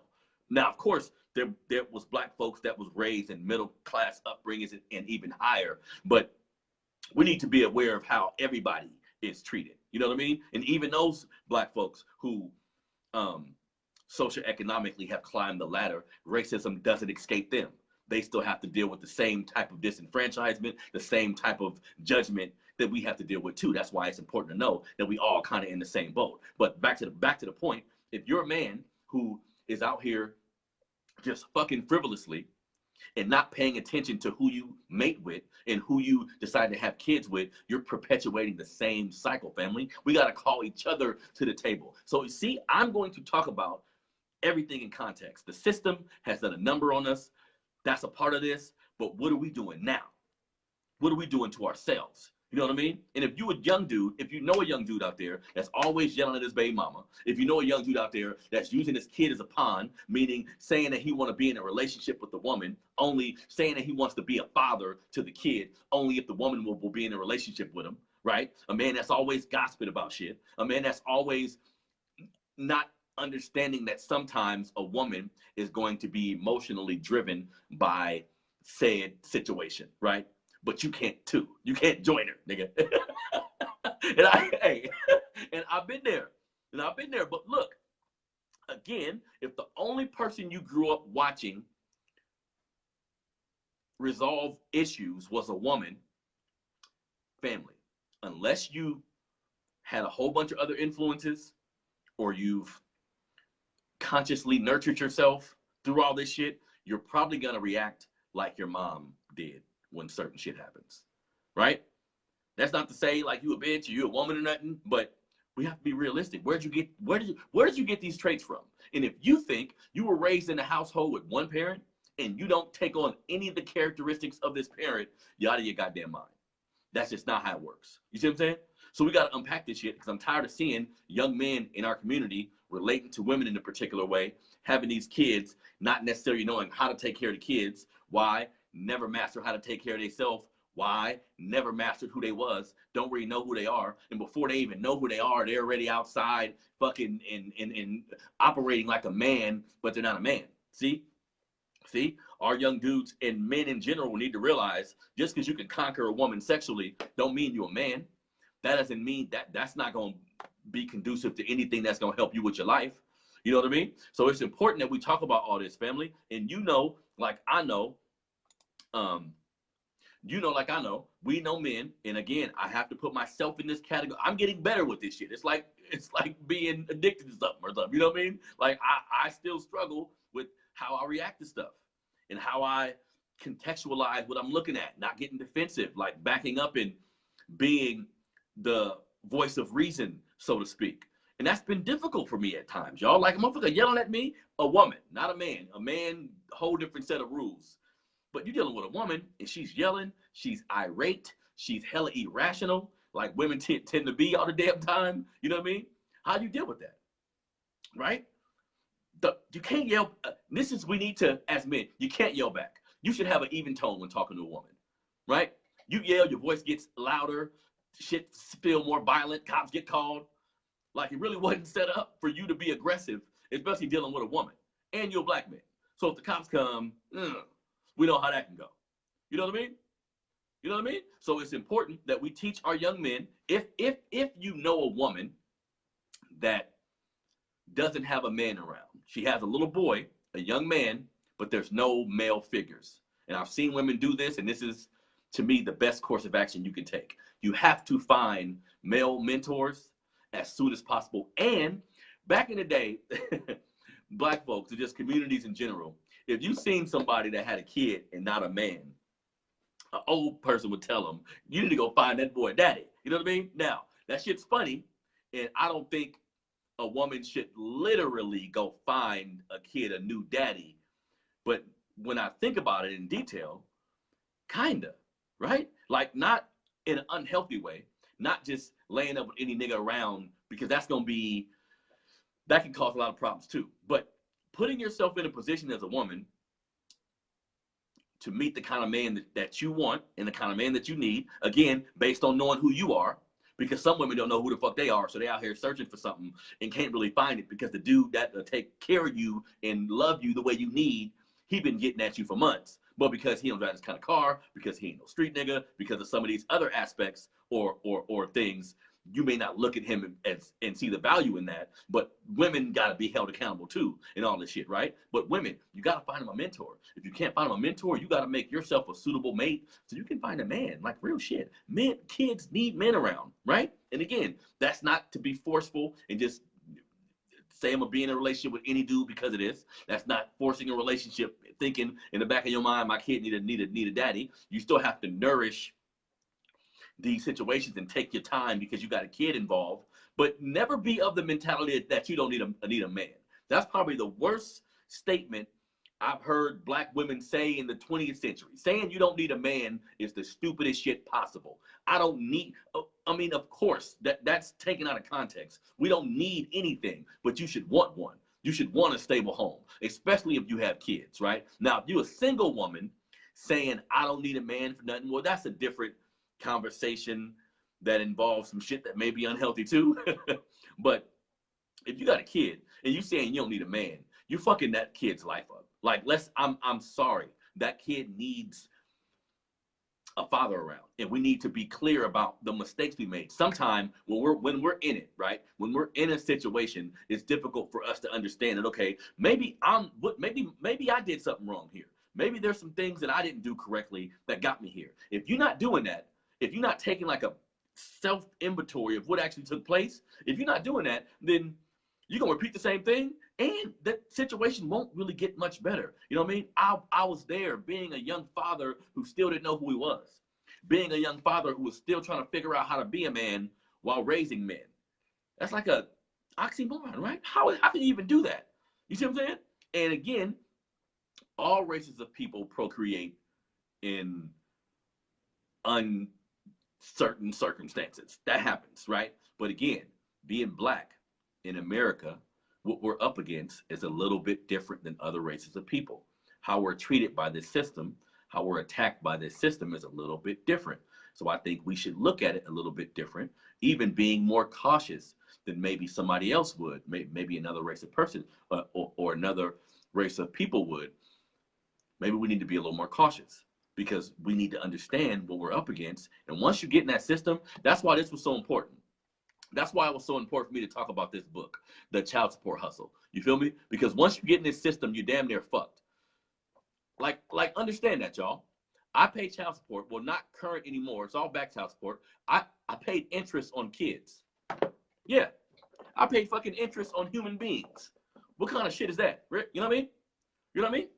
Now, of course, there was black folks that was raised in middle class upbringings and even higher, but we need to be aware of how everybody is treated. You know what I mean? And even those black folks who socioeconomically have climbed the ladder, racism doesn't escape them. They still have to deal with the same type of disenfranchisement, the same type of judgment that we have to deal with too. That's why it's important to know that we all kind of in the same boat. But back to the point, if you're a man who is out here just fucking frivolously and not paying attention to who you mate with and who you decide to have kids with, you're perpetuating the same cycle, family. We got to call each other to the table. So you see, I'm going to talk about everything in context. The system has done a number on us. That's a part of this. But what are we doing now? What are we doing to ourselves? You know what I mean? And if you a young dude, if you know a young dude out there that's always yelling at his baby mama, if you know a young dude out there that's using his kid as a pawn, meaning saying that he want to be in a relationship with the woman, only saying that he wants to be a father to the kid, only if the woman will be in a relationship with him, right? A man that's always gossiping about shit. A man that's always not understanding that sometimes a woman is going to be emotionally driven by said situation, right? But you can't too. You can't join her, nigga. And I've been there. But look, again, if the only person you grew up watching resolve issues was a woman, family, unless you had a whole bunch of other influences, or you've consciously nurtured yourself through all this shit, you're probably gonna react like your mom did when certain shit happens, right? That's not to say like you a bitch or you a woman or nothing, but we have to be realistic. Where did you get these traits from? And if you think you were raised in a household with one parent and you don't take on any of the characteristics of this parent, you're out of your goddamn mind. That's just not how it works. You see what I'm saying? So we got to unpack this shit because I'm tired of seeing young men in our community relating to women in a particular way, having these kids, not necessarily knowing how to take care of the kids. Why? Never master how to take care of themselves. Why? Never mastered who they was. Don't really know who they are. And before they even know who they are, they're already outside fucking and operating like a man, but they're not a man. See? See, our young dudes and men in general need to realize just because you can conquer a woman sexually don't mean you're a man. That doesn't mean that's not going to be conducive to anything that's going to help you with your life. You know what I mean? So it's important that we talk about all this, family. And you know, like I know, like I know, we know men. And again, I have to put myself in this category. I'm getting better with this shit. It's like being addicted to something or something. You know what I mean? Like I still struggle with how I react to stuff and how I contextualize what I'm looking at, not getting defensive, like backing up and being the voice of reason, so to speak. And that's been difficult for me at times, y'all. Like a motherfucker yelling at me, a woman, not a man. A man, whole different set of rules. But you're dealing with a woman and she's yelling, she's irate, she's hella irrational, like women tend to be all the damn time. You know what I mean? How do you deal with that? Right? You can't yell. We need to, as men, you can't yell back. You should have an even tone when talking to a woman, right? You yell, your voice gets louder, shit feel more violent, cops get called. Like it really wasn't set up for you to be aggressive, especially dealing with a woman. And you're a black man. So if the cops come, we know how that can go. You know what I mean? You know what I mean? So it's important that we teach our young men, if you know a woman that doesn't have a man around, she has a little boy, a young man, but there's no male figures. And I've seen women do this, and this is, to me, the best course of action you can take. You have to find male mentors as soon as possible. And back in the day, black folks, or just communities in general, if you seen somebody that had a kid and not a man, an old person would tell them, you need to go find that boy daddy. You know what I mean? Now, that shit's funny, and I don't think a woman should literally go find a kid a new daddy. But when I think about it in detail, kinda, right? Like not in an unhealthy way, not just laying up with any nigga around, because that can cause a lot of problems too. But putting yourself in a position as a woman to meet the kind of man that you want and the kind of man that you need, again, based on knowing who you are, because some women don't know who the fuck they are, so they out here searching for something and can't really find it because the dude that will take care of you and love you the way you need, he been getting at you for months. But because he don't drive this kind of car, because he ain't no street nigga, because of some of these other aspects or things, you may not look at him and see the value in that. But women got to be held accountable too and all this shit, right? But women, you got to find him a mentor. If you can't find him a mentor, you got to make yourself a suitable mate so you can find a man. Like real shit. Kids need men around, right? And again, that's not to be forceful and just say I'm gonna be in a relationship with any dude because of this. That's not forcing a relationship, thinking in the back of your mind, my kid need a daddy. You still have to nourish these situations and take your time because you got a kid involved, but never be of the mentality that you don't need a man. That's probably the worst statement I've heard black women say in the 20th century. Saying you don't need a man is the stupidest shit possible. Of course, that's taken out of context. We don't need anything, but you should want one. You should want a stable home, especially if you have kids, right? Now, if you're a single woman saying, I don't need a man for nothing, well, that's a different conversation that involves some shit that may be unhealthy too. But if you got a kid and you saying you don't need a man, you fucking that kid's life up. Like, I'm sorry. That kid needs a father around, and we need to be clear about the mistakes we made. Sometimes when we're in it, right? When we're in a situation, it's difficult for us to understand that, okay, maybe I did something wrong here. Maybe there's some things that I didn't do correctly that got me here. If you're not doing that, if you're not taking like a self-inventory of what actually took place, if you're not doing that, then you're going to repeat the same thing, and that situation won't really get much better. You know what I mean? I was there being a young father who still didn't know who he was, being a young father who was still trying to figure out how to be a man while raising men. That's like a oxymoron, right? How can you even do that? You see what I'm saying? And again, all races of people procreate in certain circumstances. That happens, right? But again, being black in America, what we're up against is a little bit different than other races of people. How we're treated by this system, how we're attacked by this system is a little bit different. So I think we should look at it a little bit different, even being more cautious than maybe somebody else would, maybe another race of person or another race of people would. Maybe we need to be a little more cautious because we need to understand what we're up against. And once you get in that system, that's why this was so important. That's why it was so important for me to talk about this book, The Child Support Hustle. You feel me? Because once you get in this system, you're damn near fucked. Like understand that, y'all. I pay child support. Well, not current anymore. It's all back child support. I paid interest on kids. Yeah. I paid fucking interest on human beings. What kind of shit is that? You know what I mean? You know what I mean?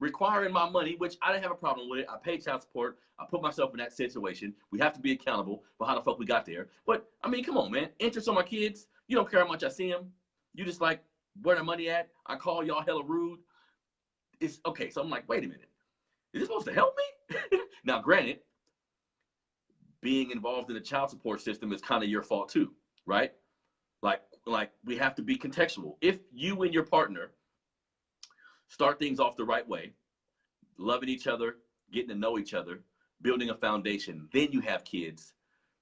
Requiring my money, which I didn't have a problem with it. I paid child support. I put myself in that situation. We have to be accountable for how the fuck we got there. But, I mean, come on, man. Interest on my kids. You don't care how much I see them. You just like, where the money at? I call y'all hella rude. It's okay. So I'm like, wait a minute. Is this supposed to help me? Now, granted, being involved in the child support system is kind of your fault too, right? Like we have to be contextual. If you and your partner start things off the right way, loving each other, getting to know each other, building a foundation, then you have kids,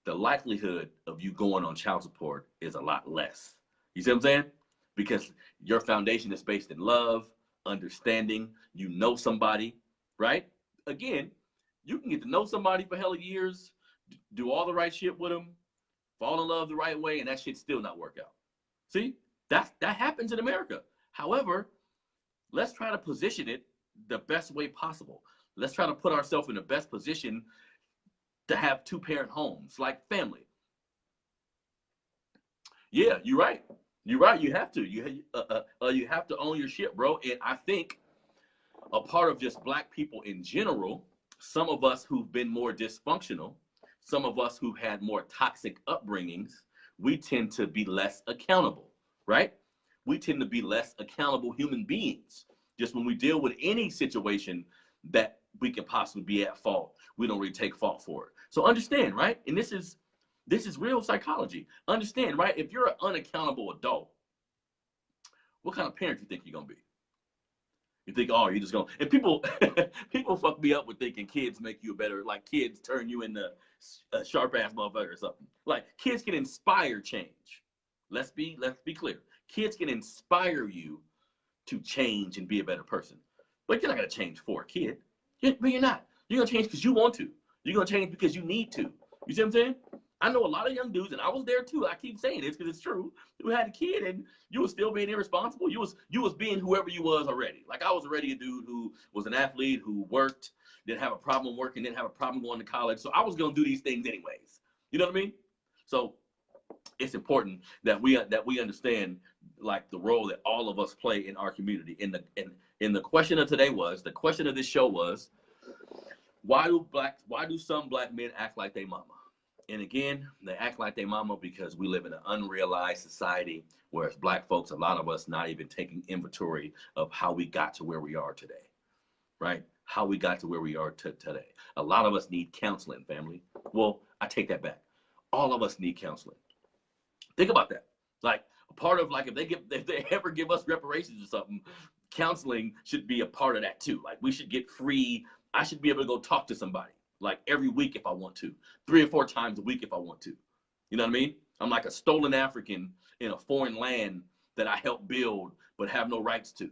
the likelihood of you going on child support is a lot less. You see what I'm saying? Because your foundation is based in love, understanding, you know somebody, right? Again, you can get to know somebody for hella years, do all the right shit with them, fall in love the right way, and that shit still not work out. See, that happens in America. However, let's try to position it the best way possible. Let's try to put ourselves in the best position to have two-parent homes, like family. Yeah, you're right. You're right. You have to. You have to own your shit, bro. And I think a part of just black people in general, some of us who've been more dysfunctional, some of us who've had more toxic upbringings, we tend to be less accountable, right? We tend to be less accountable human beings. Just when we deal with any situation that we can possibly be at fault, we don't really take fault for it. So understand, right? And this is real psychology. Understand, right? If you're an unaccountable adult, what kind of parent do you think you're gonna be? You think, oh, you're just gonna, and people people fuck me up with thinking kids make you a better, like kids turn you into a sharp ass motherfucker or something. Like kids can inspire change. Let's be clear. Kids can inspire you to change and be a better person. But you're not gonna change for a kid. But you're not. You're gonna change because you want to. You're gonna change because you need to. You see what I'm saying? I know a lot of young dudes, and I was there too. I keep saying this because it's true. You had a kid, and you was still being irresponsible. You was being whoever you was already. Like I was already a dude who was an athlete, who worked, didn't have a problem working, didn't have a problem going to college. So I was gonna do these things anyways. You know what I mean? So it's important that we understand like the role that all of us play in our community. And the question of today was, the question of this show was, why do some black men act like they mama? And again, they act like they mama because we live in an unrealized society where as black folks, a lot of us not even taking inventory of how we got to where we are today, right? How we got to where we are today. A lot of us need counseling, family. Well, I take that back. All of us need counseling. Think about that. Like a part of like if they ever give us reparations or something, counseling should be a part of that too. Like we should get free. I should be able to go talk to somebody like every week if I want to, 3 or 4 times a week if I want to. You know what I mean? I'm like a stolen African in a foreign land that I helped build but have no rights to.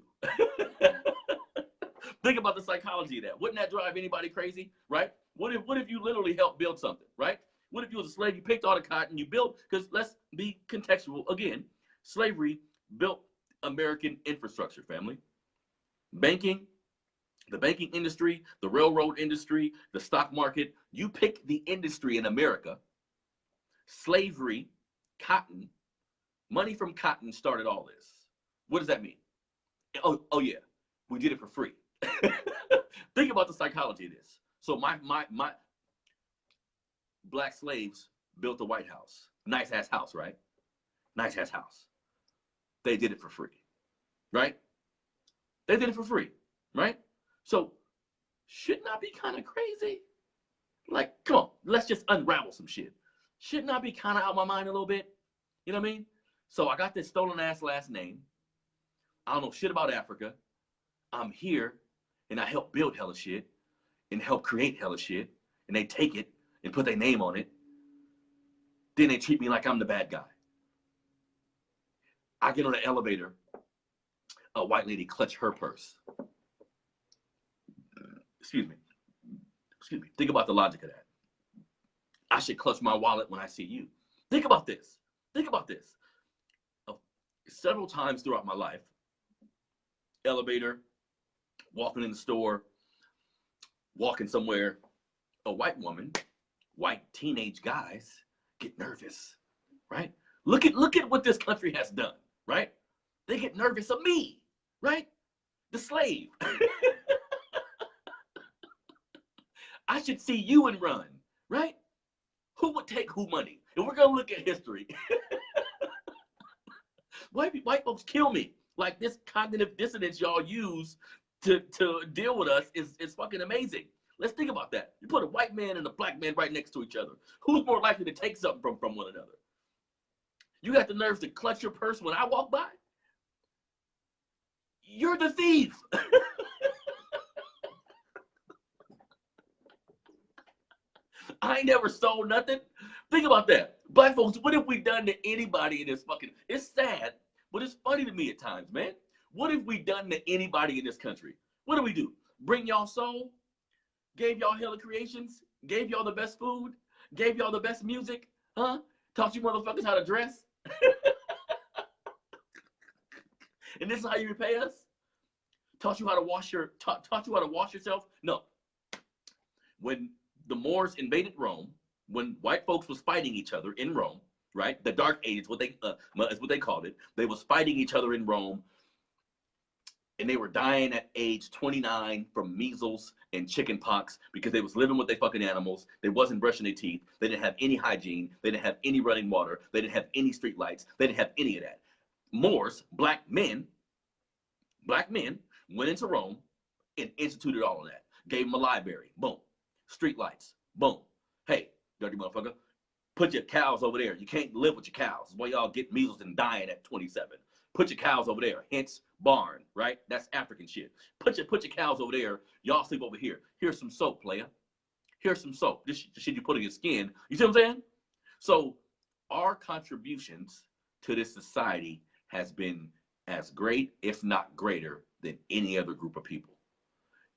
Think about the psychology of that. Wouldn't that drive anybody crazy, right? What if you literally helped build something, right? What if you was a slave, you picked all the cotton, you built, because let's be contextual again, slavery built American infrastructure, family. Banking, the banking industry, the railroad industry, the stock market, you pick the industry in America. Slavery, cotton, money from cotton started all this. What does that mean? Oh yeah, we did it for free. Think about the psychology of this. So my black slaves built the White House. Nice ass house, right? Nice ass house. They did it for free, right? They did it for free, right? So shouldn't I be kind of crazy? Like, come on, let's just unravel some shit. Shouldn't I be kind of out my mind a little bit? You know what I mean? So I got this stolen ass last name. I don't know shit about Africa. I'm here and I help build hella shit and help create hella shit. And they take it and put their name on it. Then they treat me like I'm the bad guy. I get on the elevator. A white lady clutch her purse. Excuse me. Think about the logic of that. I should clutch my wallet when I see you. Think about this. Several times throughout my life, elevator, walking in the store, walking somewhere, a white woman, white teenage guys get nervous, right? Look at what this country has done, right? They get nervous of me, right? The slave. I should see you and run, right? Who would take who money? If we're gonna look at history, white folks kill me. Like, this cognitive dissonance y'all use to deal with us is fucking amazing. Let's think about that. You put a white man and a black man right next to each other. Who's more likely to take something from one another? You got the nerves to clutch your purse when I walk by? You're the thief. I ain't never sold nothing. Think about that. Black folks, what have we done to anybody in this fucking... It's sad, but it's funny to me at times, man. What have we done to anybody in this country? What do we do? Bring y'all soul? Gave y'all hella creations? Gave y'all the best food? Gave y'all the best music? Huh? Taught you motherfuckers how to dress? And this is how you repay us? Taught you how to wash yourself? No. When the Moors invaded Rome, when white folks was fighting each other in Rome, right? The Dark Ages, is what they called it. They was fighting each other in Rome, and they were dying at age 29 from measles and chicken pox because they was living with their fucking animals. They wasn't brushing their teeth. They didn't have any hygiene. They didn't have any running water. They didn't have any street lights. They didn't have any of that. Moors, black men went into Rome and instituted all of that. Gave them a library. Boom. Street lights. Boom. Hey, dirty motherfucker, put your cows over there. You can't live with your cows. That's why y'all get measles and dying at 27. Put your cows over there. Hence, barn, right? That's African shit. Put your cows over there. Y'all sleep over here. Here's some soap, player. Here's some soap. This shit you put on your skin. You see what I'm saying? So our contributions to this society has been as great, if not greater, than any other group of people.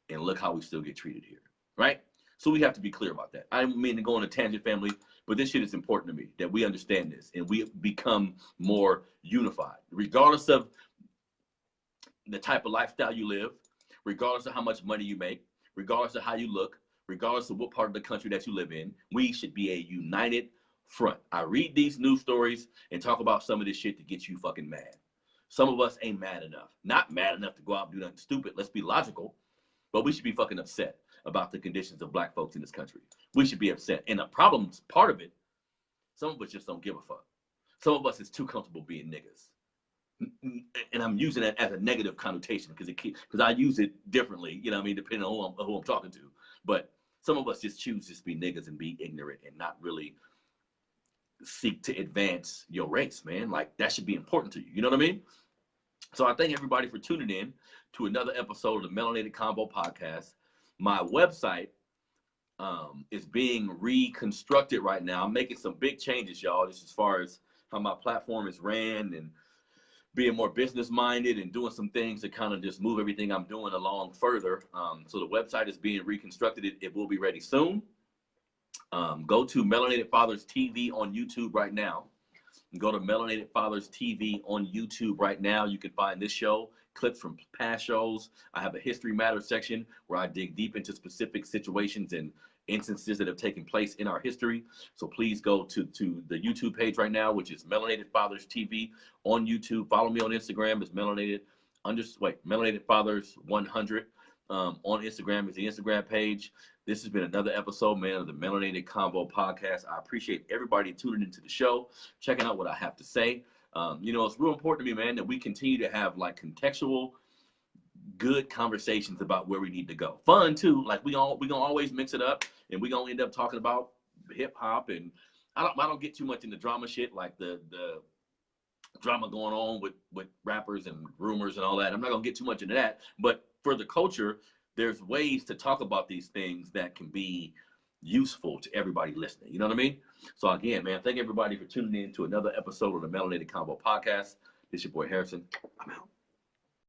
And look how we still get treated here, right? So we have to be clear about that. I don't mean to go on a tangent, family, but this shit is important to me, that we understand this and we become more unified, regardless of the type of lifestyle you live, regardless of how much money you make, regardless of how you look, regardless of what part of the country that you live in. We should be a united front. I read these news stories and talk about some of this shit to get you fucking mad. Some of us ain't mad enough. Not mad enough to go out and do nothing stupid. Let's be logical. But we should be fucking upset about the conditions of black folks in this country. We should be upset. And the problem's part of it, some of us just don't give a fuck. Some of us is too comfortable being niggas. And I'm using that as a negative connotation because I use it differently, you know what I mean, depending on who I'm talking to. But some of us just choose to be niggas and be ignorant and not really seek to advance your race, man. Like, that should be important to you. You know what I mean? So I thank everybody for tuning in to another episode of the Melanated Convo podcast. My website is being reconstructed right now. I'm making some big changes, y'all, just as far as how my platform is ran and being more business minded and doing some things to kind of just move everything I'm doing along further. So the website is being reconstructed. It will be ready soon. Go to Melanated Fathers TV on YouTube right now. Go to Melanated Fathers TV on YouTube right now. You can find this show, clips from past shows. I have a History Matters section where I dig deep into specific situations and instances that have taken place in our history. So please go to the YouTube page right now, which is Melanated Fathers TV on YouTube. Follow me on Instagram. It's Melanated Fathers 100. On Instagram is the Instagram page. This has been another episode, man, of the Melanated Convo podcast. I appreciate everybody tuning into the show, checking out what I have to say. It's real important to me, man, that we continue to have like contextual, good conversations about where we need to go. Fun too, like we gonna always mix it up, and we gonna end up talking about hip hop, and I don't get too much into drama shit, like the drama going on with rappers and rumors and all that. I'm not gonna get too much into that, but for the culture, there's ways to talk about these things that can be useful to everybody listening. You know what I mean? So again, man, thank everybody for tuning in to another episode of the Melanated Convo podcast. This is your boy Harrison. I'm out.